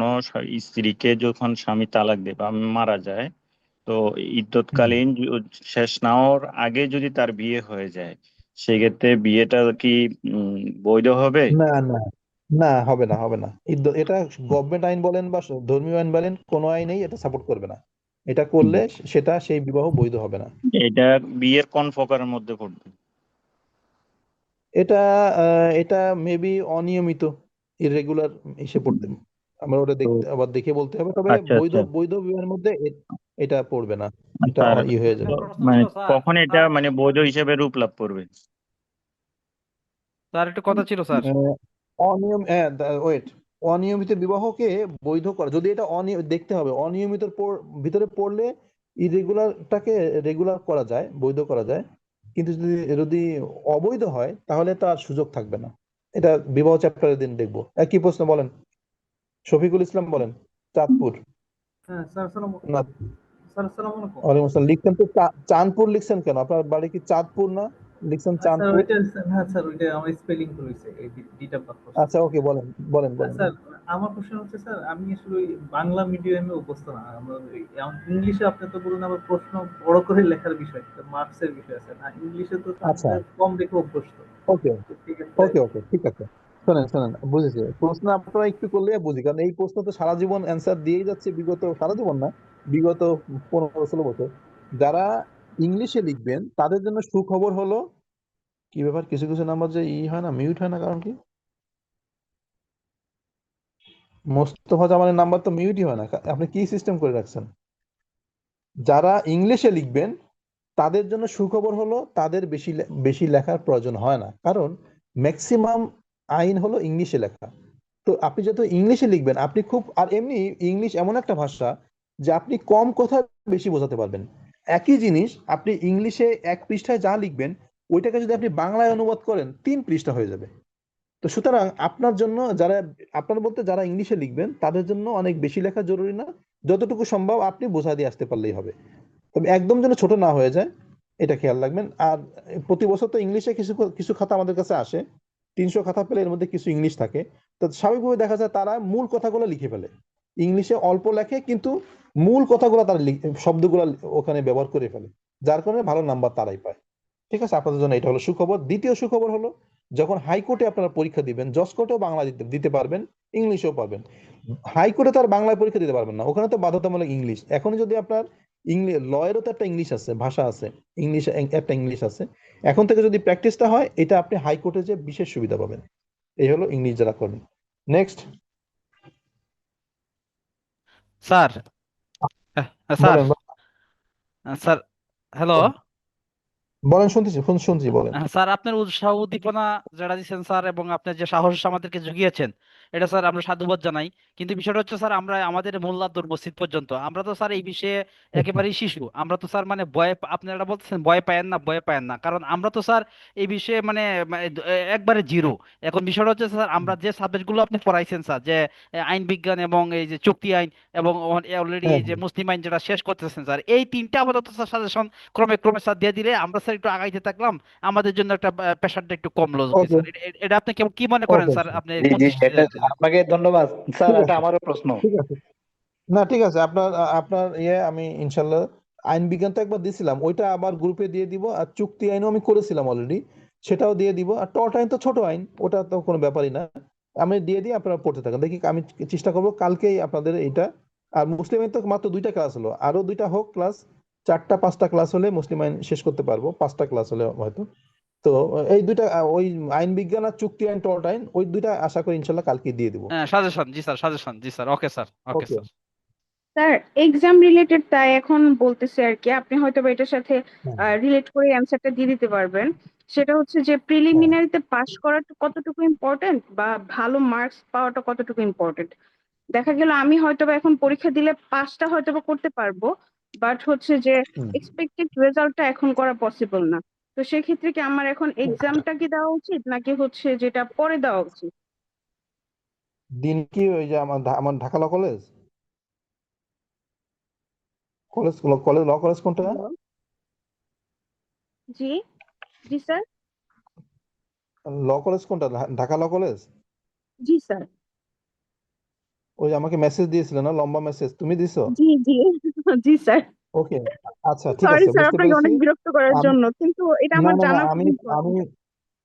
Speaker 2: স্ত্রীকে যখন স্বামী তালাক দেয় বা মারা যায়, তো ইদ্যৎকালীন শেষ না হওয়ার আগে যদি তার বিয়ে হয়ে যায়, সেক্ষেত্রে বিয়েটা কি বৈধ হবে?
Speaker 1: না, না, না, হবে না, হবে না। এটা গভর্নমেন্ট আইন বলেন বা ধর্মীয় আইন বলেন, কোনো আইনেই এটা সাপোর্ট করবে না। এটা করলে সেটা, সেই বিবাহ বৈধ হবে না।
Speaker 2: এটা বিয়ের কোন প্রকারের মধ্যে পড়বে?
Speaker 1: এটা এটা মেবি অনিয়মিত, ইররেগুলার এসে পড়তে, আমরা ওটা দেখতে, আবার দেখে বলতে হবে। তবে
Speaker 2: আচ্ছা,
Speaker 1: বৈধ
Speaker 2: আচ্ছা।
Speaker 1: বৈধ বিবাহের মধ্যে এটা পড়বে না, এটা
Speaker 2: স্যার
Speaker 1: হয়ে যাবে।
Speaker 2: মানে কখন এটা মানে বৈধ হিসেবে রূপ লাভ করবে?
Speaker 4: স্যার একটু কথা ছিল স্যার।
Speaker 1: অনিয়ম, ওয়েট, অনিয়মিত বিবাহকে বৈধ করা, যদি এটা দেখতে হবে অনিয়মিত ভিতরে পড়লে ইরেগুলারটাকে রেগুলার করা যায়, বৈধ করা যায়, কিন্তু যদি যদি অবৈধ হয় তাহলে তার সুযোগ থাকবে না। এটা বিবাহ চ্যাপ্টারের দিন দেখবো। একই প্রশ্ন বলেন, শফিকুল ইসলাম বলেন, চাঁদপুর।
Speaker 12: হ্যাঁ স্যার আসসালামু
Speaker 1: না,
Speaker 12: স্যার আসসালামু আলাইকুম।
Speaker 1: ওয়ালাইকুম আসসালাম। লিখছেন তো চাঁদপুর লিখছেন কেন? আপনার বাড়ি কি চাঁদপুর না? লিখছেন
Speaker 12: স্যার
Speaker 1: চাঁদপুর।
Speaker 12: ওইটা হ্যাঁ স্যার ওইটা আমার স্পেলিং ভুল হয়েছে, এই ডিটা পাস করছি।
Speaker 1: আচ্ছা, ওকে, বলেন বলেন বলেন।
Speaker 12: স্যার আমার প্রশ্ন হচ্ছে স্যার আমি আসলে ওই বাংলা মিডিয়ামে অভ্যস্ত না, আমরা ইংলিশে আপনি তো বলুন আবার প্রশ্ন বড় করে লেখার বিষয়, মার্কসের বিষয় আছে না, ইংলিশে তো
Speaker 1: আচ্ছা,
Speaker 12: কম দেখে অভ্যস্ত।
Speaker 1: ওকে
Speaker 12: ঠিক আছে
Speaker 1: ওকে ওকে, ঠিক আছে। শোনেন শোনেন, বুঝেছি। প্রশ্ন আপনারা একটু করলে বুঝি, কারণ এই প্রশ্ন তো সারা জীবন অ্যান্সার দিয়েই যাচ্ছে, বিগত সারা জীবন না, বিগত 15-16 বছর। যারা ইংলিশে লিখবেন তাদের জন্য সুখবর হলো, কি ব্যাপার, কিছু কিছু নাম্বার যে হয় না, মিউট হয় না, কারণ কি? মোস্তফা জামানের নাম্বার তো মিউটই হয় না, আপনি কি সিস্টেম করে রাখছেন? যারা ইংলিশে লিখবেন তাদের জন্য সুখবর হলো তাদের বেশি লেখার প্রয়োজন হয় না, কারণ ম্যাক্সিমাম আইন হলো ইংলিশে লেখা। তো আপনি যত ইংলিশে লিখবেন আপনি খুব, আর এমনি ইংলিশ এমন একটা ভাষা যে আপনি কম কথা বেশি বোঝাতে পারবেন। একই জিনিস আপনি ইংলিশে 1 পৃষ্ঠায় যা লিখবেন ওইটাকে যদি আপনি বাংলায় অনুবাদ করেন 3 পৃষ্ঠা হয়ে যাবে। তো সুতরাং আপনার জন্য, আপনার বলতে যারা ইংলিশে লিখবেন তাদের জন্য অনেক বেশি লেখা জরুরি না, যতটুকু সম্ভব আপনি বোঝা দিয়ে আসতে পারলেই হবে। তবে একদম যেন ছোট না হয়ে যায়, এটা খেয়াল রাখবেন। আর প্রতি বছর তো ইংলিশে কিছু কিছু খাতা আমাদের কাছে আসে, 300 খাতা পেলে এর মধ্যে কিছু ইংলিশ থাকে। তো স্বাভাবিকভাবে দেখা যায় তারা মূল কথাগুলো লিখে ফেলে, ইংলিশে অল্প লেখে কিন্তু মূল কথাগুলো তারা শব্দগুলো ওখানে ব্যবহার করে ফেলে, যার কারণে ভালো নাম্বার তারাই পায়। ঠিক আছে, আপনাদের জন্য এটা হলো সুখবর। দ্বিতীয় সুখবর হলো, যখন হাইকোর্টে আপনারা পরীক্ষা দিবেন, জজ কোর্টেও বাংলা দিতে পারবেন, ইংলিশেও পারবেন। হাইকোর্টে তো আর বাংলায় পরীক্ষা দিতে পারবেন না, ওখানে তো বাধ্যতামূলক ইংলিশ। এখন যদি আপনার লয়েরও তো একটা ইংলিশ আছে, ভাষা আছে, ইংলিশ একটা ইংলিশ আছে। এখন থেকে যদি প্র্যাকটিসটা হয়, এটা আপনি হাইকোর্টে যে বিশেষ সুবিধা পাবেন। এই হলো ইংলিশ যারা করেন। নেক্সট
Speaker 4: স্যার, স্যার,
Speaker 1: বলেন
Speaker 4: স্যার, হ্যালো।
Speaker 1: বলেন, শুনতেছি শুনছি, বলেন।
Speaker 4: স্যার আপনার উৎসাহ উদ্দীপনা যেটা দিচ্ছেন স্যার, এবং আপনার যে সাহস আমাদেরকে জুগিয়েছেন, এটা স্যার আমরা সাধুবাদ জানাই। কিন্তু বিষয়টা হচ্ছে স্যার, আমরা আমাদের মোল্লাদ্দুর মসজিদ পর্যন্ত আমরা তো স্যার এই বিষয়ে একেবারেই শিশু। আমরা তো স্যার মানে আপনারা বলতেছেন ভয় পায়েন না, ভয় পায়েন না, কারণ আমরা তো স্যার এই বিষয়ে মানে একবারে জিরো। এখন বিষয়টা হচ্ছে স্যার, আমরা যে সাবজেক্টগুলো আপনি পড়াইছেন স্যার, যে আইন বিজ্ঞান এবং এই যে চুক্তি আইন এবং অলরেডি
Speaker 1: হ্যাঁ,
Speaker 4: এই যে মুসলিম আইন যেটা শেষ করতেছেন স্যার, এই তিনটা আপাতত স্যার সাজেশন ক্রমে ক্রমে স্যার দিয়ে দিলে আমরা স্যার একটু আগাইতে থাকলাম, আমাদের জন্য একটা প্রেশারটা একটু কম লসবে
Speaker 1: ওকে
Speaker 4: স্যার। এটা আপনি কি মনে করেন
Speaker 1: ওকে,
Speaker 4: স্যার, আপনি
Speaker 13: জি জি,
Speaker 4: 25
Speaker 13: এটা আপনাকে ধন্যবাদ স্যার।
Speaker 1: ঠিক
Speaker 13: এটা
Speaker 1: আছে,
Speaker 13: আমারও প্রশ্ন।
Speaker 1: ঠিক আছে। না, ঠিক আছে, আপনার আপনার আমি ইনশাল্লাহ আইন বিজ্ঞান তো একবার দিয়েছিলাম, ওইটা আবার গ্রুপে দিয়ে দিব। আর চুক্তি আইনও আমি করেছিলাম অলরেডি, সেটাও দিয়ে দিব। আর টর্ট আইন তো ছোট আইন, ওটা তো কোনো ব্যাপারই না। আমি দিয়ে দিই, আপনারা পড়তে থাকেন। দেখি, আমি চেষ্টা করবো কালকেই আপনাদের এইটা। আর মুসলিম আইন তো মাত্র 2টা ক্লাস হলো, আরো 2টা হোক ক্লাস, 4টা-5টা ক্লাস হলে মুসলিম আইন শেষ করতে পারবো, 5টা ক্লাস হলে হয়তো। তো এই 2টা, ওই আইন বিজ্ঞান আর চুক্তি আইন, টর্ট আইন, ওই 2টা আশা করি ইনশাল্লাহ কালকে দিয়ে দিব।
Speaker 4: সাজেশন, জি স্যার, সাজেশন, জি স্যার, ওকে স্যার, ওকে
Speaker 1: okay.
Speaker 4: Sir.
Speaker 14: Sir exam related তাই এখন বলতেছে আর কি, আপনি হয়তো বা এটার সাথে রিলেট করে অ্যান্সারটা দিয়ে দিতে পারবেন। সেটা হচ্ছে যে প্রিলিমিনারিতে পাস করাটা কতটুকু ইম্পর্টেন্ট বা ভালো মার্কস পাওয়াটা কতটুকু ইম্পর্টেন্ট। দেখা গেল আমি হয়তো বা এখন পরীক্ষা দিলে পাসটা হয়তো বা করতে পারবো, বাট হচ্ছে যে এক্সপেক্টেড রেজাল্টটা এখন করা পসিবল না। তো সেক্ষেত্রে কি আমার এখন এক্সামটা কি দেওয়া উচিত নাকি হচ্ছে যেটা পরে দেওয়া উচিত?
Speaker 1: দিন কি ওই যে আমার Dhaka law college, college law college কোনটা?
Speaker 14: হ্যালো, জি জি স্যার।
Speaker 1: ল কলেজ কোনটা? Dhaka law college.
Speaker 14: জি স্যার।
Speaker 1: ওই যে আমাকে মেসেজ দিয়েছিল না, লম্বা মেসেজ, তুমি দিছো?
Speaker 14: জি জি জি স্যার।
Speaker 1: ওকে, আচ্ছা, ঠিক
Speaker 14: সরি
Speaker 1: আছে,
Speaker 14: স্যার
Speaker 1: বুঝতে
Speaker 14: আপনাকে
Speaker 1: পেরেছি।
Speaker 14: অনেক বিরক্ত করার
Speaker 1: আমি,
Speaker 14: জন্য, কিন্তু এটা
Speaker 1: না
Speaker 14: আমার
Speaker 1: না না,
Speaker 14: জানা
Speaker 1: আমি
Speaker 14: খুব
Speaker 1: আমি
Speaker 14: ইম্পর্টেন্ট।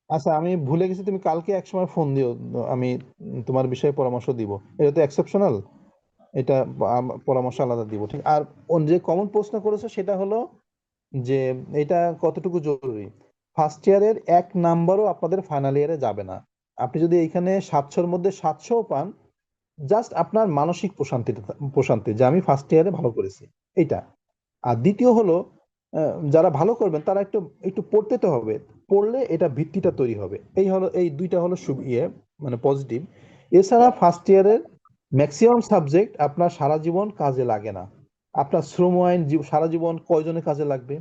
Speaker 1: আচ্ছা, আমি ভুলে গেছি, তুমি কালকে এক সময় ফোন দিও, আমি তোমার বিষয়ে পরামর্শ দিব। এটা তো এক্সেপশনাল, এটা পরামর্শ আলাদা দিব, ঠিক। আর যে কমন প্রশ্ন করেছো সেটা হলো যে এটা কতটুকু জরুরি। ফার্স্ট ইয়ারের 1 নাম্বারও আপনাদের ফাইনাল ইয়ারে যাবে না। আপনি যদি এইখানে 700-র মধ্যে 700 পান, জাস্ট আপনার মানসিক প্রশান্তি যে আমি ফার্স্ট ইয়ারে ভালো করেছি, এইটা। আর দ্বিতীয় হলো, যারা ভালো করবেন তারা একটু একটু পড়তে তো হবে, পড়লে এটা ভিত্তিটা তৈরি হবে। এই 2টা হলো মানে পজিটিভ। এছাড়া ফার্স্ট ইয়ারের ম্যাক্সিমাম সাবজেক্ট আপনার সারা জীবন কাজে লাগে না। আপনার শ্রম আইন সারা জীবন কয়জনে কাজে লাগবে?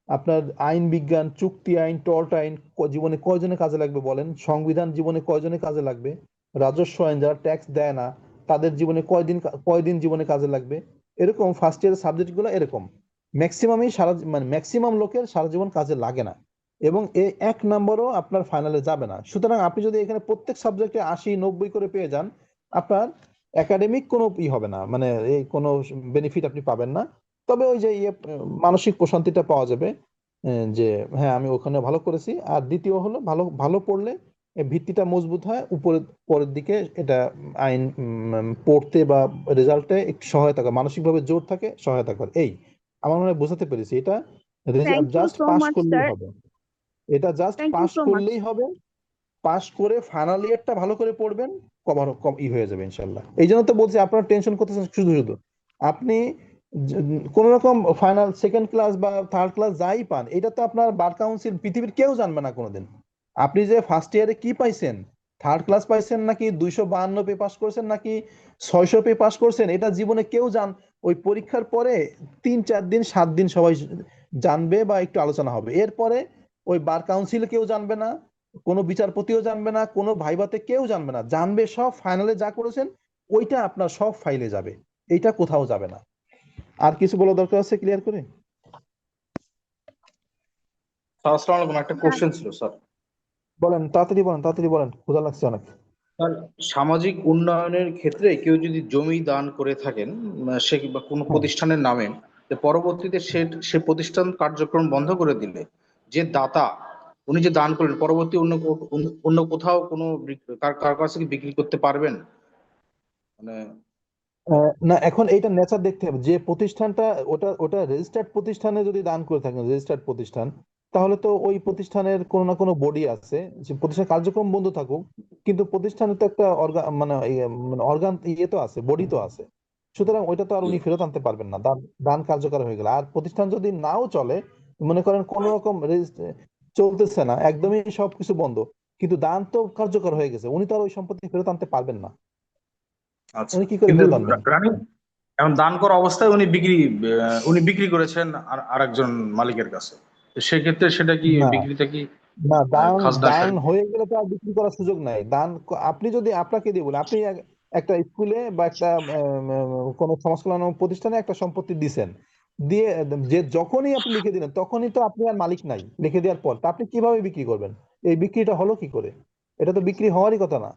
Speaker 1: আপনার আইন বিজ্ঞান, চুক্তি আইন, টর্ট আইন জীবনে কয়জনে কাজে লাগবে বলেন? সংবিধান জীবনে কয়জনে কাজে লাগবে? রাজস্ব আইন, যারা ট্যাক্স দেয় না তাদের জীবনে কয়দিন জীবনে কাজে লাগবে? এরকম ফার্স্ট ইয়ারের সাবজেক্টগুলো এরকম ম্যাক্সিমামই মানে ম্যাক্সিমাম লোকের সারা জীবন কাজে লাগে না, এবং এই 1 নম্বরও আপনার ফাইনালে যাবে না। সুতরাং আপনি যদি এখানে প্রত্যেক সাবজেক্টে 80-90 করে পেয়ে যান, আপনার একাডেমিক কোনো হবে না, মানে এই কোনো বেনিফিট আপনি পাবেন না। তবে ওই যে মানসিক প্রশান্তিটা পাওয়া যাবে, যে হ্যাঁ আমি ওখানে ভালো করেছি। আর দ্বিতীয় হলো ভালো ভালো পড়লে ভিত্তিটা মজবুত হয়, পরের দিকে এটা আইন পড়তে বা রেজাল্টে একটু সহায়তা করে, মানসিকভাবে জোর থাকে, সহায়তা করে। এই আমার মনে হয় বোঝাতে পেরেছি। এটা
Speaker 14: thank you
Speaker 1: just
Speaker 14: so
Speaker 1: pass
Speaker 14: much
Speaker 1: করলেই
Speaker 14: স্যার,
Speaker 1: হবে, এটা just
Speaker 14: thank you
Speaker 1: pass
Speaker 14: so much.
Speaker 1: করলেই হবে। পাস করে ফাইনাল ইয়ারটা ভালো করে পড়বেন, কম হয়ে যাবে ইনশাল্লাহ। এই জন্য তো বলছি আপনারা টেনশন করতেছেন শুধু শুধু। আপনি কোন রকম ফাইনাল সেকেন্ড ক্লাস বা থার্ড ক্লাস যাই পান, এটা তো আপনার বার কাউন্সিল পৃথিবীর কেউ জানবে না কোনোদিন। আপনি যে ফার্স্ট ইয়ারে কি পাইছেন, থার্ড ক্লাস পাইছেন নাকি 252 পে পাস করছেন নাকি 600 পে পাস করছেন, এটা জীবনে কেউ ওই পরীক্ষার পরে 3-4 দিন 7 দিন সবাই জানবে বা একটু আলোচনা হবে। এরপরে ওই বার কাউন্সিল কেউ জানবে না, কোনো বিচারপতিও জানবে না, কোনো ভাইভাতে কেউ জানবে না। জানবে সব ফাইনালে যা করেছেন ওইটা আপনার সব ফাইলে যাবে, এইটা কোথাও যাবে না। আর কিছু বলা দরকার আছে ক্লিয়ার করে?
Speaker 15: আসসালামু আলাইকুম, একটা কোশ্চেন ছিল স্যার।
Speaker 1: বলেন, তাড়াতাড়ি বলেন, ক্ষুধা লাগছে অনেক।
Speaker 15: স্যার, সামাজিক উন্নয়নের ক্ষেত্রে কেউ যদি জমি দান করে থাকেন, সে বা কোনো প্রতিষ্ঠানের নামে, যে পরবর্তীতে সে প্রতিষ্ঠান কার্যক্রম বন্ধ করে দিলে যে দাতা উনি যে দান করলেন, পরবর্তী অন্য কোথাও কোনো কার কাছে কি বিক্রি করতে পারবেন? মানে
Speaker 1: না, এখন এইটা নেচার দেখতে হবে। যে প্রতিষ্ঠানটা ওটা রেজিস্টার্ড প্রতিষ্ঠানে যদি দান করে থাকেন, রেজিস্টার্ড প্রতিষ্ঠান, তাহলে তো ওই প্রতিষ্ঠানের কোনো না কোনো বডি আছে, যে প্রতিষ্ঠান কার্যক্রম বন্ধ থাকুক কিন্তু প্রতিষ্ঠানের তো একটা অর্গান তো আছে, বডি তো আছে। সুতরাং ওইটা তো আর উনি ফেরত আনতে পারবেন না, দান কার্যকর হয়ে গেলে। আর প্রতিষ্ঠান যদি নাও চলে, মনে করেন কোনো রকম চলতেছে না, একদমই সবকিছু বন্ধ, কিন্তু দান তো কার্যকর হয়ে গেছে, উনি তো আর ওই সম্পত্তি ফেরত আনতে পারবেন না।
Speaker 15: আচ্ছা,
Speaker 1: উনি কি করে
Speaker 15: কিন্তু
Speaker 1: ফেরত আনবেন?
Speaker 15: এখন দান করা অবস্থায় উনি বিক্রি করেছেন আরেকজন মালিকের কাছে, তো সেক্ষেত্রে সেটা কি
Speaker 1: না
Speaker 15: বিক্রিটা কি
Speaker 1: না,
Speaker 15: খাজনা
Speaker 1: দান হয়ে গেলে তো আর বিক্রি করার সুযোগ নাই। আপনি যদি আপনাকে দিয়ে বলে, আপনি একটা স্কুলে বা একটা কোন সমাজ কল্যাণ প্রতিষ্ঠানে একটা সম্পত্তি দিছেন, দিয়ে যে যখনই আপনি লিখে দিলেন তখনই তো আপনি আর মালিক নাই, লিখে দেওয়ার পর তা আপনি কিভাবে বিক্রি করবেন? এই বিক্রিটা হলো কি করে? এটা তো বিক্রি হওয়ারই কথা না।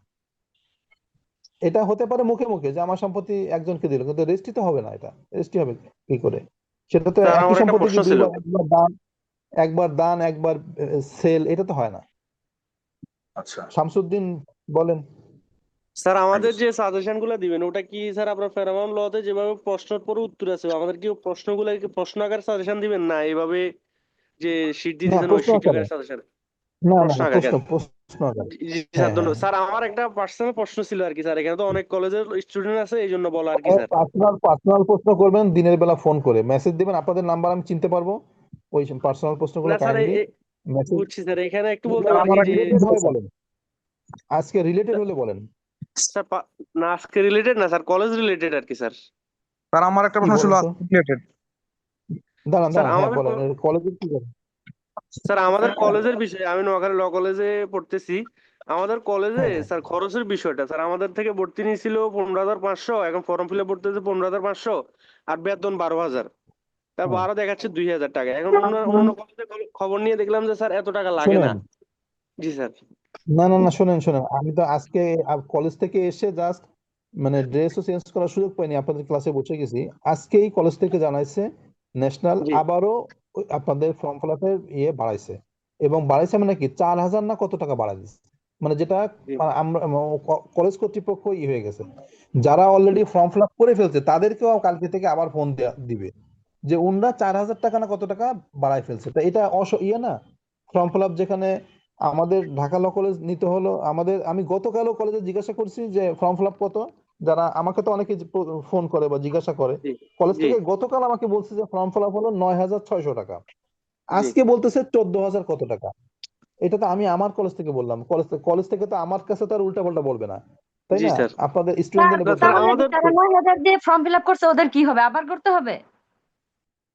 Speaker 1: এটা হতে পারে মুখে মুখে যে আমার সম্পত্তি একজনকে দিল, কিন্তু রেজিস্ট্রি তো হবে না। এটা রেজিস্ট্রি হবে কি করে? সেটা তো
Speaker 16: স্যার
Speaker 1: একই
Speaker 16: আমার একটা
Speaker 1: সম্পত্তি
Speaker 16: প্রশ্ন
Speaker 1: কি
Speaker 16: ছিল।
Speaker 1: একবার দান একবার সেল, এটা তো হয় না।
Speaker 15: আচ্ছা,
Speaker 1: শামসুদ্দিন বলেন।
Speaker 16: স্যার আমাদের যে সাজেশন গুলো দিবেন ওটা কি স্যার আপনার ফেরামাউন লতে যেভাবে প্রশ্নের পর উত্তর আছে, আমাদের কি প্রশ্নগুলো প্রশ্ন আকারে সাজেশন দিবেন না এইভাবে যে শীট দিয়ে
Speaker 1: না,
Speaker 16: দিয়েছেন ওই
Speaker 1: প্রশ্ন
Speaker 16: শীট
Speaker 1: আকারে।
Speaker 16: আকারে সাজেশন?
Speaker 1: না না
Speaker 16: প্রশ্ন
Speaker 1: না,
Speaker 16: আকারে।
Speaker 1: প্রশ্ন আকারে।
Speaker 16: জি
Speaker 1: হ্যাঁ
Speaker 16: স্যার,
Speaker 1: হ্যাঁ
Speaker 16: ধন্যবাদ স্যার। আমার একটা পার্সোনাল প্রশ্ন ছিল আর কি স্যার, এখানে তো অনেক কলেজের স্টুডেন্ট আছে এই জন্য বলা আর কি স্যার।
Speaker 1: পার্সোনাল প্রশ্ন করবেন দিনের বেলা, ফোন করে মেসেজ দিবেন, আপনাদের নাম্বার আমি চিনতে পারবো। ওই পার্সোনাল প্রশ্নগুলো
Speaker 16: না স্যার
Speaker 1: কাইন্ডলি মেসেজ।
Speaker 16: বুঝছি স্যার, এখানে একটু বলতেন আর কি যে
Speaker 1: রিলেটেড হয় বলেন, আজকে রিলেটেড হলে বলেন।
Speaker 16: স্যার না আজকে রিলেটেড না স্যার, কলেজ রিলেটেড আর কি স্যার।
Speaker 15: স্যার আমার একটা
Speaker 1: কি
Speaker 15: প্রশ্ন ছিল
Speaker 1: বলেন তো?
Speaker 15: রিলেটেড।
Speaker 1: দাঁড়ান
Speaker 16: স্যার
Speaker 1: দাঁড়ান, হ্যাঁ
Speaker 16: আমাদের
Speaker 1: বলেন, কলেজের কি করেন?
Speaker 16: স্যার আমাদের কলেজের বিষয়ে, আমি নোয়াখালী ল কলেজে পড়তেছি। আমাদের কলেজে স্যার খরচের বিষয়টা, স্যার আমাদের থেকে ভর্তি নিয়েছিল 15,500, এখন ফর্ম ফিল আপ করতেছে 15,500, আর বেতন 12,000, তারপর আরো দেখাচ্ছে 2,000 টাকা। এখন অন্য কলেজে খবর নিয়ে দেখলাম যে স্যার এত টাকা লাগে না।
Speaker 1: শুনেন,
Speaker 16: জি স্যার।
Speaker 1: না না না, শোনেন, আমি তো আজকে কলেজ থেকে এসে জাস্ট মানে ড্রেসও চেঞ্জ করার সুযোগ পাইনি, আপনাদের ক্লাসে বসে গেছি। আজকেই কলেজ থেকে জানাইছে ন্যাশনাল আবারও আপনাদের ফর্ম ফিল আপের বাড়াইছে, এবং বাড়াইছে মানে কি 4,000 না কত টাকা বাড়াই দিচ্ছে, মানে যেটা আমরা কলেজ কর্তৃপক্ষ হয়ে গেছে। যারা অলরেডি ফর্ম ফিল আপ করে ফেলছে তাদেরকেও কালকে থেকে আবার ফোন দিবে যে উনরা 4,000 টাকা না কত টাকা বাড়াই ফেলছে। তা এটা না ফর্ম ফিল আপ, যেখানে আমাদের ঢাকা ল কলেজ নিতে হলো আমি গতকালও কলেজে জিজ্ঞাসা করছি যে ফর্ম ফিল আপ কত, যারা আমাকে তো অনেকে ফোন করে বা জিজ্ঞাসা করে, কলেজ থেকে গতকাল আমাকে বলছে যে ফর্ম ফিল আপ হলো 9,600 টাকা, আজকে বলতেছে 14,000 কত টাকা। এটা তো আমি আমার কলেজ থেকে বললাম, কলেজ থেকে তো আমার কাছে তো আর উল্টা পাল্টা বলবে না। তাই
Speaker 16: জি
Speaker 1: না?
Speaker 16: স্যার।
Speaker 1: আপনাদের
Speaker 17: স্যার
Speaker 1: স্টুডেন্টদের
Speaker 16: না
Speaker 1: বলতে
Speaker 16: স্যার
Speaker 1: হবে।
Speaker 17: তাহলে
Speaker 16: আমাদের
Speaker 17: যারা 9,000 দিয়ে ফর্ম ফিল আপ করছে ওদের কি হবে, আবার করতে হবে?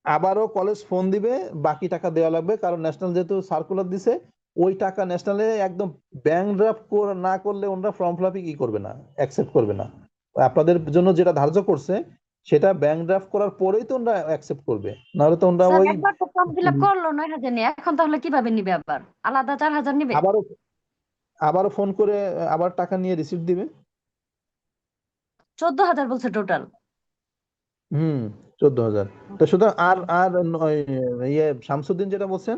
Speaker 1: আবারও কলেজ ফোন দিবে, বাকি টাকা দেওয়া লাগবে, কারণ ন্যাশনাল যেহেতু সার্কুলার দিছে, ওই টাকা ন্যাশনালে একদম ব্যাংক ড্রাফট না করলে ওনারা ফর্ম ফিল আপই কি করবে না, অ্যাকসেপ্ট করবে না। আপনাদের জন্য যেটা ধার্য করছে সেটা ব্যাংক ড্রাফট করার পরেই তো ওনারা অ্যাকসেপ্ট করবে, নাহলে তো ওনারা
Speaker 17: স্যার
Speaker 1: ওই
Speaker 17: একবার তো ফর্ম ফিল আপ করলো 9,000 নিয়ে, এখন তাহলে কিভাবে নিবে, আবার আলাদা 4,000 নিবে?
Speaker 1: আবারও ফোন করে আবার টাকা নিয়ে রিসিপ্ট দিবে।
Speaker 17: 14,000 বলছে টোটাল।
Speaker 1: 14,000। তো সুতরাং আর আর ইয়ে শামসুদ্দিন যেটা বলছেন,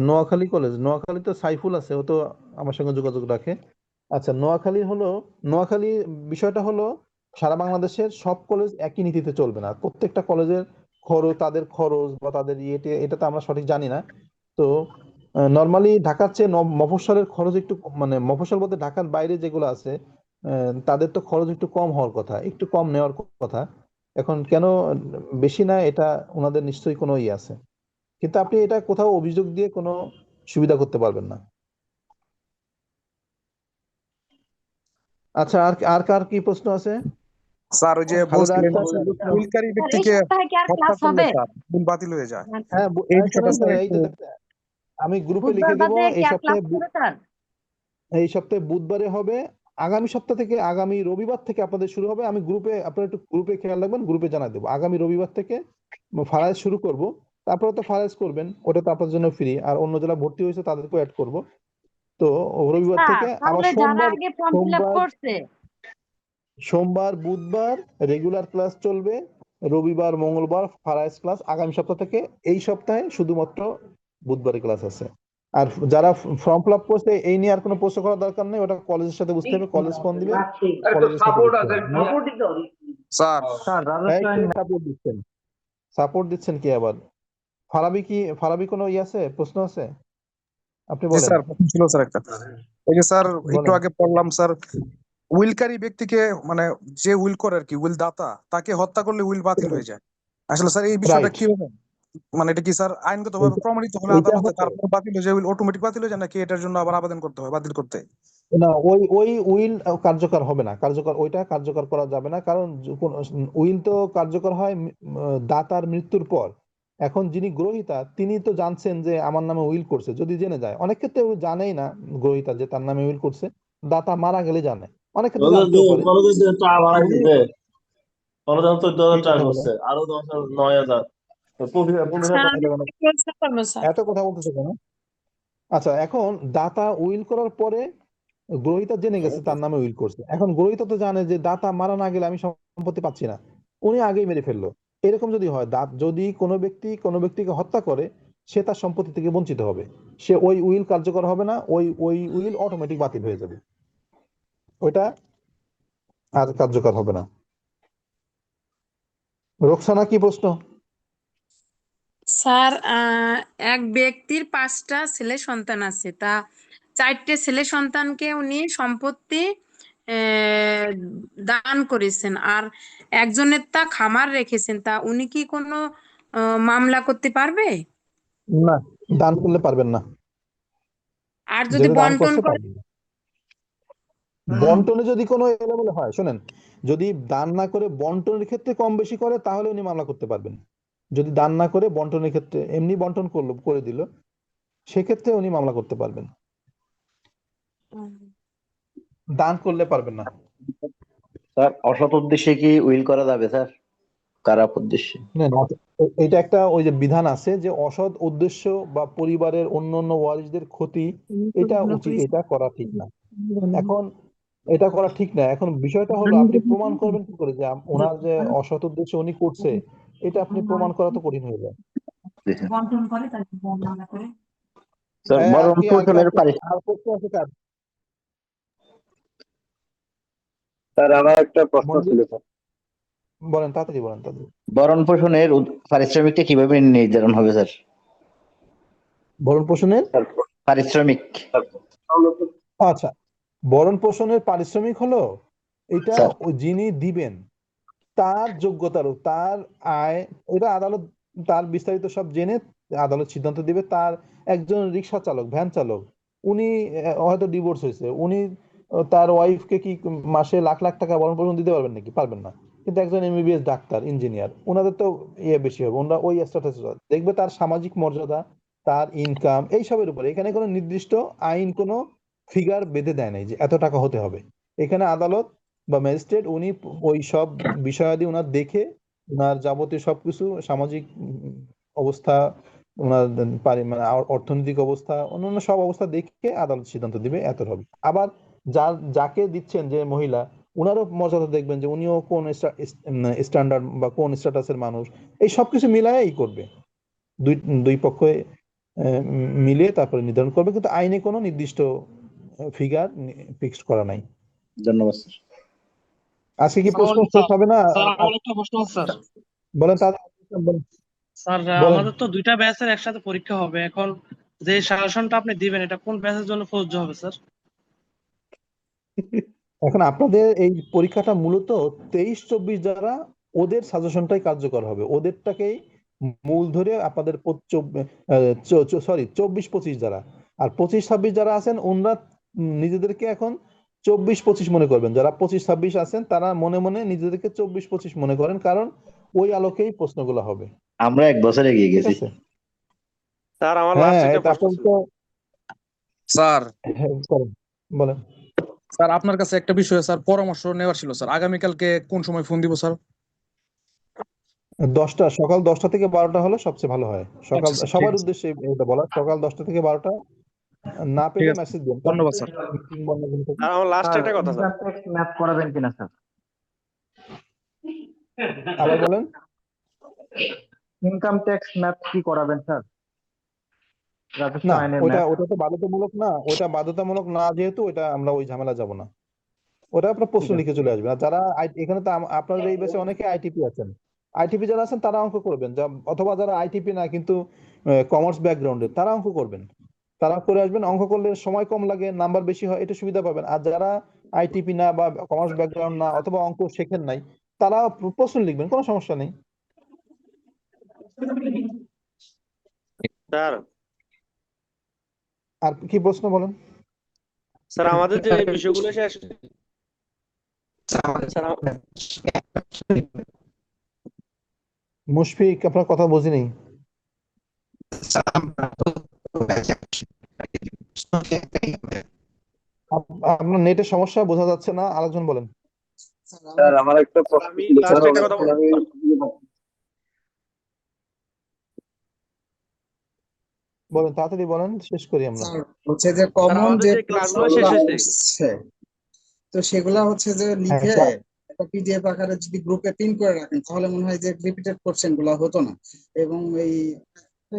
Speaker 1: নোয়াখালী কলেজ, নোয়াখালী তো সাইফুল আছে, ও তো আমার সঙ্গে যোগাযোগ রাখে। আচ্ছা, নোয়াখালী বিষয়টা হলো সারা বাংলাদেশের সব কলেজ একই নীতিতে চলবে না, প্রত্যেকটা কলেজের খরচ, তাদের খরচ বা তাদের ইয়েতে, এটা তো আমরা সঠিক জানি না। তো নর্মালি ঢাকার চেয়ে মফস্বলের খরচ একটু মানে মফস্বল বলতে ঢাকার বাইরে যেগুলো আছে, তাদের তো খরচ একটু কম হওয়ার কথা, একটু কম নেওয়ার কথা। এখন কেন বেশি না, এটা ওনাদের নিশ্চয়ই কোনো ইয়ে আছে, কিন্তু আপনি এটা কোথাও অভিযোগ দিয়ে কোনো সুবিধা করতে পারবেন না। আচ্ছা, আর আর কার কি প্রশ্ন আছে?
Speaker 18: স্যার ওই যে
Speaker 1: খালেদা
Speaker 18: বলছিলেন
Speaker 1: আক্তার,
Speaker 18: উইলকারী
Speaker 17: স্যার এই
Speaker 18: ব্যক্তিকে
Speaker 17: সপ্তাহে কি আর
Speaker 18: হত্যা
Speaker 17: ক্লাস
Speaker 18: করলে
Speaker 17: হবে?
Speaker 18: স্যার উইল বাতিল হয়ে যায়,
Speaker 1: হ্যাঁ,
Speaker 18: এই
Speaker 1: শোনেন
Speaker 18: বিষয়টা স্যার
Speaker 1: এই
Speaker 18: একটু।
Speaker 1: যে আমি গ্রুপে
Speaker 17: বুধবার
Speaker 1: লিখে দিব,
Speaker 17: বাদে কি
Speaker 1: এই
Speaker 17: আর
Speaker 1: সপ্তাহে
Speaker 17: ক্লাস হবে স্যার?
Speaker 1: এই সপ্তাহে বুধবারে হবে, আগামী সপ্তাহ থেকে আগামী রবিবার থেকে আপনাদের শুরু হবে। আমি গ্রুপে, আপনারা একটু গ্রুপে খেয়াল রাখবেন, গ্রুপে জানাই দেবো আগামী রবিবার থেকে ফারাইজ শুরু করব। তারপরে তো ফারাইজ করবেন, ওটা তো আপনাদের জন্য ফ্রি, আর অন্য যারা ভর্তি হয়েছে তাদেরকেও অ্যাড করব। তো রবিবার
Speaker 17: স্যার
Speaker 1: থেকে আবার
Speaker 17: তাহলে যারা আগে ফর্ম ফিল আপ করছে
Speaker 1: সোমবার বুধবার রেগুলার ক্লাস চলবে, রবিবার মঙ্গলবার ফারাইজ ক্লাস। আগামী সপ্তাহ থেকে এই সপ্তাহে শুধুমাত্র বুধবারে ক্লাস আছে। আর যারা ফর্ম ফিল আপ করছে এই নিয়ে আর কোনো প্রশ্ন করার দরকার নেই, ওটা কলেজের সাথে বুঝতে হবে, কলেজ ফোন দিবে, কলেজের সাথে বুঝতে হবে।
Speaker 18: স্যার
Speaker 1: এই কে সাপোর্ট দিচ্ছেন? সাপোর্ট দিচ্ছেন কি আবার? ফারাবি কোনো ইয়ে আছে, প্রশ্ন আছে? আপনি
Speaker 18: জি
Speaker 1: বলেন।
Speaker 18: স্যার, প্রশ্ন ছিল স্যার একটা। এই যে স্যার একটু
Speaker 1: বলেন।
Speaker 18: আগে পড়লাম স্যার, উইলকারী ব্যক্তিকে মানে যে উইল করে আর কি, উইল দাতা, তাকে হত্যা করলে উইল বাতিল হয়ে যায়। আসলে স্যার এই বিষয়টা
Speaker 1: রাইট,
Speaker 18: কিভাবে, মানে এটা কি স্যার আইনগতভাবে প্রমাণিত হলে
Speaker 1: এইটা
Speaker 18: আদালতে
Speaker 1: হচ্ছে
Speaker 18: তারপর বাতিল হয়ে যায়, উইল অটোমেটিক বাতিল হয়ে যায়, নাকি এটার জন্য আবার আবেদন করতে হয় বাতিল করতে?
Speaker 1: না, ওই ওই উইল কার্যকর হবে না, ওইটা কার্যকর করা যাবে না, কারণ উইল তো কার্যকর হয় দাতার মৃত্যুর পর। এখন যিনি গ্রহীতা তিনি তো জানছেন যে আমার নামে উইল করছে, যদি জেনে যায়, অনেক ক্ষেত্রে জানেই না গ্রহীতা যে তার নামে উইল করছে, দাতা মারা গেলে জানে, অনেক ক্ষেত্রে জানতেও পারে। কি কথা বলে? এত কথা বলতেছে কেন? আচ্ছা, এখন দাতা উইল করার পরে গ্রহীতা জেনে গেছে তার নামে উইল করছে, এখন গ্রহীতা তো জানে যে দাতা মারা না গেলে আমি সম্পত্তি পাচ্ছি না, উনি আগেই মেরে ফেললো। এরকম যদি হয়, যদি কোনো ব্যক্তি কোনো ব্যক্তিকে হত্যা করে, সে তার সম্পত্তি থেকে বঞ্চিত হবে, সে ওই উইল কার্যকর হবে না, ওই ওই উইল অটোমেটিক বাতিল হয়ে যাবে, ওইটা আর কার্যকর হবে না। রোকসানা, কি প্রশ্ন?
Speaker 19: স্যার এক ব্যক্তির 5টা ছেলে সন্তান আছে, তা 4টে ছেলে সন্তানকে উনি সম্পত্তি আহ, দান করেছেন, আর একজনের তা খামার রেখেছেন, তা উনি কি কোনো মামলা করতে পারবে?
Speaker 1: না, দান করলে পারবেন না,
Speaker 19: আর যদি
Speaker 1: যদি দান
Speaker 19: বন্টন
Speaker 1: করছে
Speaker 19: করে?
Speaker 1: পারবেন না। বন্টনে যদি কোনো এলোমেলো হয়, শোনেন, যদি দান না করে বন্টনের ক্ষেত্রে কম বেশি করে তাহলে উনি মামলা করতে পারবেন। যদি দান না করে বন্টনের ক্ষেত্রে এমনি বন্টন করে দিল, সেক্ষেত্রে উনি মামলা করতে পারবেন, দান করলে পারবেন না।
Speaker 13: স্যার অসৎ উদ্দেশ্যে কি উইল করা যাবে স্যার, খারাপ উদ্দেশ্যে?
Speaker 1: না, এটা একটা ওই যে বিধান আছে যে অসৎ উদ্দেশ্য বা পরিবারের অন্যান্য ওয়ারিসদের ক্ষতি, এটা উচিত, এটা করা ঠিক না। এখন এটা করা ঠিক না, এখন বিষয়টা হলো আপনি প্রমাণ করবেন কি করে যে ওনার যে অসৎ উদ্দেশ্য উনি করছে, এটা আপনি প্রমাণ করা তো কঠিন হয়ে যায়।
Speaker 19: বন্টন করে তাকে মামলা করে।
Speaker 13: স্যার
Speaker 1: আর
Speaker 13: ভরণ
Speaker 1: কি
Speaker 13: পোষণের
Speaker 1: আর প্রশ্ন আছে কার?
Speaker 13: স্যার আমার একটা প্রশ্ন ছিল স্যার,
Speaker 1: বলেন, তাড়াতাড়ি বলেন, তাড়াতাড়ি।
Speaker 13: ভরণ পোষণের পারিশ্রমিকটা কিভাবে নির্ধারণ হবে স্যার?
Speaker 1: ভরণ পোষণের
Speaker 13: পারিশ্রমিক
Speaker 1: আচ্ছা, ভরণ পোষণের পারিশ্রমিক হলো এটা যিনি দিবেন তার যোগ্যতার, তার আয়, এটা আদালত তার বিস্তারিত সব জেনে আদালত সিদ্ধান্ত দিবে। তার একজন রিক্সা চালক, ভ্যান চালক, উনি হয়তো ডিভোর্স হয়েছে, উনি তার ওয়াইফকে কি মাসে লাখ লাখ টাকা ভরণ পোষণ দিতে পারবেন নাকি? পারবেন না। কিন্তু একজন এমবিবিএস ডাক্তার, ইঞ্জিনিয়ার, ওনাদের তো বেশি হবে, ওনারা ওই স্ট্যাটাস দেখবে, তার সামাজিক মর্যাদা, তার ইনকাম, এইসবের উপরে। এখানে কোনো নির্দিষ্ট আইন কোনো ফিগার বেঁধে দেয় নাই যে এত টাকা হতে হবে। এখানে আদালত বা ম্যাজিস্ট্রেট উনি ওই সব বিষয়াদি ওনার দেখে, ওনার যাবতীয় সবকিছু, সামাজিক অবস্থা, ওনার মানে অর্থনৈতিক অবস্থা, অন্যান্য সব অবস্থা দেখে আদালত সিদ্ধান্ত দিবে এত হবে। আবার যাকে দিচ্ছেন, যে মহিলা, উনারও মর্যাদা দেখবেন যে উনিও কোন স্ট্যান্ডার্ড বা কোন স্ট্যাটাসের মানুষ, এই সবকিছু মিলায়েই করবে। দুই দুই পক্ষে মিলিয়ে তারপরে নির্ধারণ করবে, কিন্তু আইনে কোনো নির্দিষ্ট ফিগার ফিক্সড করা নাই।
Speaker 13: ধন্যবাদ স্যার।
Speaker 1: আজকে কি প্রশ্ন শেষ হবে না?
Speaker 20: স্যার আমার একটা প্রশ্ন আছে স্যার।
Speaker 1: বলেন তাহলে।
Speaker 20: স্যার
Speaker 1: বলেন।
Speaker 20: আমাদের তো দুইটা ব্যাচের একসাথে পরীক্ষা হবে, এখন যে সাজেশনটা আপনি দিবেন এটা কোন ব্যাচের জন্য প্রযোজ্য হবে স্যার?
Speaker 1: এখন আপনাদের এই পরীক্ষাটা মূলত 23-24 যারা, ওদের সাজেশনটাই কার্যকর হবে, ওদেরটাকেই মূল ধরে আপনাদের 24-25 যারা, আর 25-26 যারা আছেন ওনারা নিজেদেরকে এখন 24-25 মনে করবেন। যারা 25-26 আছেন তারা মনে মনে নিজেদেরকে 24-25 মনে করেন, কারণ ওই আলোকেই প্রশ্নগুলো হবে।
Speaker 13: আমরা 1 বছর এগিয়ে
Speaker 1: ঠিক
Speaker 13: গেছি।
Speaker 1: আছে?
Speaker 16: স্যার আমার
Speaker 1: হ্যাঁ,
Speaker 16: লাস্ট একটা প্রশ্ন
Speaker 1: তারপর
Speaker 16: ছিল।
Speaker 1: তো
Speaker 18: স্যার
Speaker 1: বলেন।
Speaker 18: স্যার আপনার কাছে একটা বিষয়ে স্যার পরামর্শ নেওয়ার ছিল স্যার। আগামীকালকে কোন সময় ফোন দিব স্যার?
Speaker 1: 10টা, সকাল 10টা থেকে 12টা হলে সবচেয়ে ভালো হয়। সকাল
Speaker 18: আচ্ছা স্যার, ঠিক
Speaker 1: সবার
Speaker 18: আছে।
Speaker 1: উদ্দেশ্যে এটা বলা, সকাল 10টা থেকে 12টা, না
Speaker 18: ঠিক
Speaker 1: পেলে
Speaker 18: আছে,
Speaker 1: মেসেজ দিন।
Speaker 18: ধন্যবাদ স্যার।
Speaker 1: মিটিং বন্ধ করে থাকি।
Speaker 16: আর আমার লাস্ট
Speaker 3: স্যার
Speaker 16: একটা কথা স্যার।
Speaker 3: ইনকাম ট্যাক্স ম্যাথ করাবেন কিনা স্যার?
Speaker 1: আবার বলেন।
Speaker 3: ইনকাম ট্যাক্স ম্যাথ কি করাবেন স্যার? রাজস্ব
Speaker 1: না,
Speaker 3: আইনের
Speaker 1: ওটা
Speaker 3: ম্যাথ।
Speaker 1: ওটা তো বাধ্যতামূলক না, ওটা বাধ্যতামূলক না, যেহেতু ওটা আমরা ওই ঝামেলা যাব না। ওটা আপনার প্রশ্ন
Speaker 3: ঠিক আছে।
Speaker 1: লিখে চলে আসবে। আর যারা এখানে তো আপনাদের এই বেশে অনেকে আইটিপি আছেন, আইটিপি যারা আছেন তারা অঙ্ক করবেন, অথবা যারা আইটিপি না কিন্তু কমার্স ব্যাকগ্রাউন্ডের, তারা অঙ্ক করবেন, তারা করে আসবেন। অঙ্ক করলে সময় কম লাগে, নাম্বার বেশি হয়, এটা সুবিধা পাবেন। আর যারা আইটিপি না বা কমার্স ব্যাকগ্রাউন্ড না, অথবা অঙ্ক শেখেন নাই, তারা প্রশ্ন লিখবেন, কোনো সমস্যা নেই।
Speaker 16: স্যার
Speaker 1: আর কি প্রশ্ন বলেন।
Speaker 16: স্যার আমাদের যে বিষয়গুলো শেষ, স্যার
Speaker 1: মুশফিক, আপনার কথা বুঝিনি। আপনার নেটের সমস্যা, বোঝা যাচ্ছে না, আরেকজন বলেন।
Speaker 13: স্যার আমার একটা প্রশ্ন
Speaker 16: আমি
Speaker 13: ছিল
Speaker 16: লাস্ট
Speaker 13: স্যার,
Speaker 16: একটা কথা বলবো।
Speaker 1: বলেন, তাড়াতাড়ি বলেন, শেষ করি আমরা।
Speaker 5: স্যার হচ্ছে যে
Speaker 16: স্যার
Speaker 5: কমন
Speaker 16: আমাদের
Speaker 5: যে
Speaker 16: যে ক্লাসগুলো
Speaker 5: প্রশ্নগুলো
Speaker 16: শেষ হয়েছে,
Speaker 5: আসছে, তো সেগুলা হচ্ছে যে
Speaker 1: হ্যাঁ,
Speaker 5: লিখে একটা পিডিএফ আকারে যদি গ্রুপে পিন করে রাখেন, তাহলে মনে হয় যে রিপিটেড কোশ্চেন গুলা হতো না। এবং এই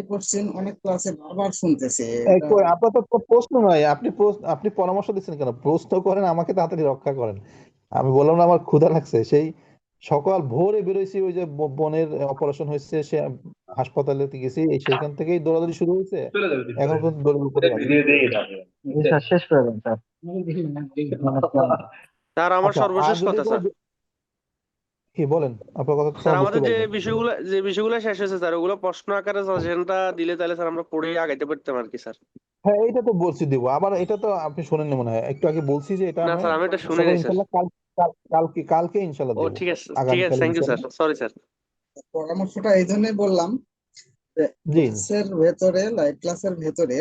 Speaker 5: কোশ্চেন অনেক ক্লাসে বারবার শুনতেছে এটা।
Speaker 1: আপনার তো প্রশ্ন নয়, আপনি পরামর্শ দিচ্ছেন কেন? প্রশ্ন করেন, আমাকে তাড়াতাড়ি রক্ষা করেন। আমি বললাম না আমার ক্ষুধা লাগছে, সেই সকাল ভোরে বেরোইছি, ওই যে বোনের অপারেশন হয়েছে, সে হাসপাতালে গেছি, সেইখান থেকেই দৌড়াদৌড়ি শুরু হয়েছে, এখন পর্যন্ত দৌড়ের উপরে আছি।
Speaker 3: জি স্যার, শেষ করে দেন স্যার।
Speaker 16: স্যার আমার
Speaker 1: আচ্ছা, আর
Speaker 16: সর্বশেষ
Speaker 1: যদি
Speaker 16: কথা স্যার।
Speaker 1: কি বলেন, আপনার কথা তো
Speaker 16: স্যার
Speaker 1: বুঝতে
Speaker 16: আমাদের
Speaker 1: পারবেন।
Speaker 16: যে বিষয়গুলো শেষ হয়েছে স্যার, ওগুলো প্রশ্ন আকারে সাজেশনটা দিলে তাহলে স্যার আমরা পড়ে আগাইতে পারতাম আর কি স্যার।
Speaker 1: হ্যাঁ, এটা তো বলছি দিব, আবার এটা তো আপনি শোনেননি মনে হয়, একটু আগে বলছি যে এটা
Speaker 16: না
Speaker 1: আমি
Speaker 16: স্যার আমি এটা শুনি
Speaker 1: সকাল
Speaker 16: নাই স্যার।
Speaker 1: ইনশাল্লাহ কালকে ইনশাল্লাহ
Speaker 16: ও
Speaker 1: দেবো,
Speaker 16: ঠিক আছে,
Speaker 1: আগামীকাল
Speaker 16: থ্যাংক ইউ স্যার,
Speaker 1: ইনশাল্লাহ।
Speaker 16: Sorry sir.
Speaker 5: পরামর্শটা এই জন্যই বললাম যে
Speaker 1: জি,
Speaker 5: ক্লাসের ভেতরে, লাইভ ক্লাসের ভেতরে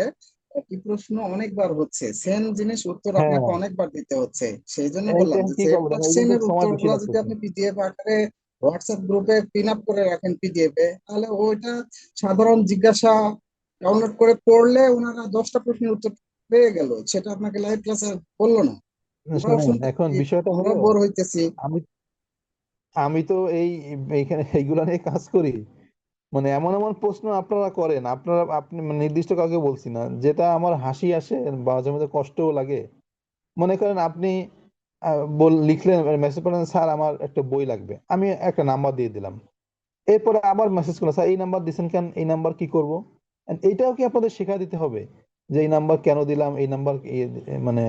Speaker 5: একই প্রশ্ন অনেকবার হচ্ছে, সেম জিনিস উত্তর
Speaker 1: হ্যাঁ,
Speaker 5: আপনাকে অনেকবার দিতে হচ্ছে। সেই জন্য
Speaker 1: এইটা
Speaker 5: বললাম যে
Speaker 1: কি
Speaker 5: সেম
Speaker 1: করবো জানেন, এই জন্য
Speaker 5: কোশ্চেনের
Speaker 1: সময় বেশি
Speaker 5: উত্তরগুলো যদি
Speaker 1: লাগতেছে।
Speaker 5: আপনি পিডিএফ আকারে হোয়াটসঅ্যাপ গ্রুপে পিন আপ করে রাখেন পিডিএফ এ, তাহলে ওইটা সাধারণ জিজ্ঞাসা ডাউনলোড করে পড়লে ওনারা 10টা প্রশ্নের উত্তর পেয়ে গেল, সেটা আপনাকে লাইভ ক্লাসে বললো না। আমরাও
Speaker 1: শোনেন, এখন
Speaker 5: শুনতেছি,
Speaker 1: বিষয়টা হলো,
Speaker 5: আমরাও বোর হইতেছি।
Speaker 1: আমি আমি তো এইখানে এইগুলা নিয়ে কাজ করি, মানে এমন এমন প্রশ্ন আপনারা করেন, আপনি মানে নির্দিষ্ট কাউকে বলছি না, যেটা আমার হাসি আসে, মাঝে মাঝে কষ্টও লাগে। মনে করেন আপনি লিখলেন, মেসেজ করলেন, স্যার আমার একটা বই লাগবে, আমি একটা নাম্বার দিয়ে দিলাম, এরপরে আবার মেসেজ করলাম, স্যার এই নাম্বার দিচ্ছেন কেন, এই নাম্বার কি করব? And এইটাও কি আপনাদের শেখা দিতে হবে যে এই নাম্বার কেন দিলাম, এই নাম্বার মানে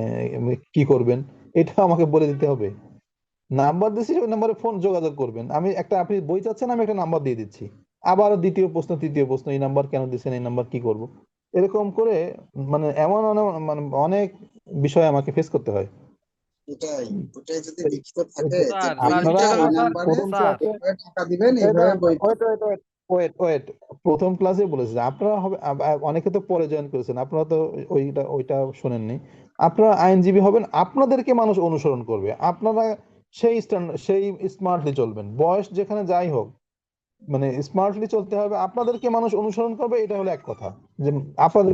Speaker 1: কি করবেন, এটা আমাকে বলে দিতে হবে? নাম্বার দিচ্ছি, ওই নাম্বারে ফোন যোগাযোগ করবেন। আপনি বই চাচ্ছেন, আমি একটা নাম্বার দিয়ে দিচ্ছি, আবার দ্বিতীয় প্রশ্ন, তৃতীয় প্রশ্ন, এই নাম্বার কেন দিচ্ছেন, এই নাম্বার কি করব? এরকম করে মানে এমন মানে অনেক বিষয় আমাকে ফেস করতে হয়।
Speaker 5: এটাই ওটাই যদি লিখিত থাকে যে
Speaker 4: স্যার
Speaker 5: ওই
Speaker 1: আপনারা
Speaker 5: ওই
Speaker 4: বিষয়টা হলো স্যার,
Speaker 5: নাম্বারে
Speaker 1: প্রথম
Speaker 4: স্যার
Speaker 1: ক্লাসে
Speaker 5: টাকা দিবেন, এইভাবে বই
Speaker 1: ওয়েট প্রথম ক্লাসে বলেছে আপনারা হবে অনেকে তো পরে জয়েন করেছেন, আপনারা তো ওইটা শোনেননি। আপনারা আইনজীবী হবেন, আপনাদেরকে মানুষ অনুসরণ করবে, আপনারা সেই স্মার্টলি চলবেন, বয়স যেখানে যাই হোক, মানে স্মার্টলি চলতে হবে, আপনাদেরকে মানুষ অনুসরণ করবে, এটা হলো এক কথা। যে আপনি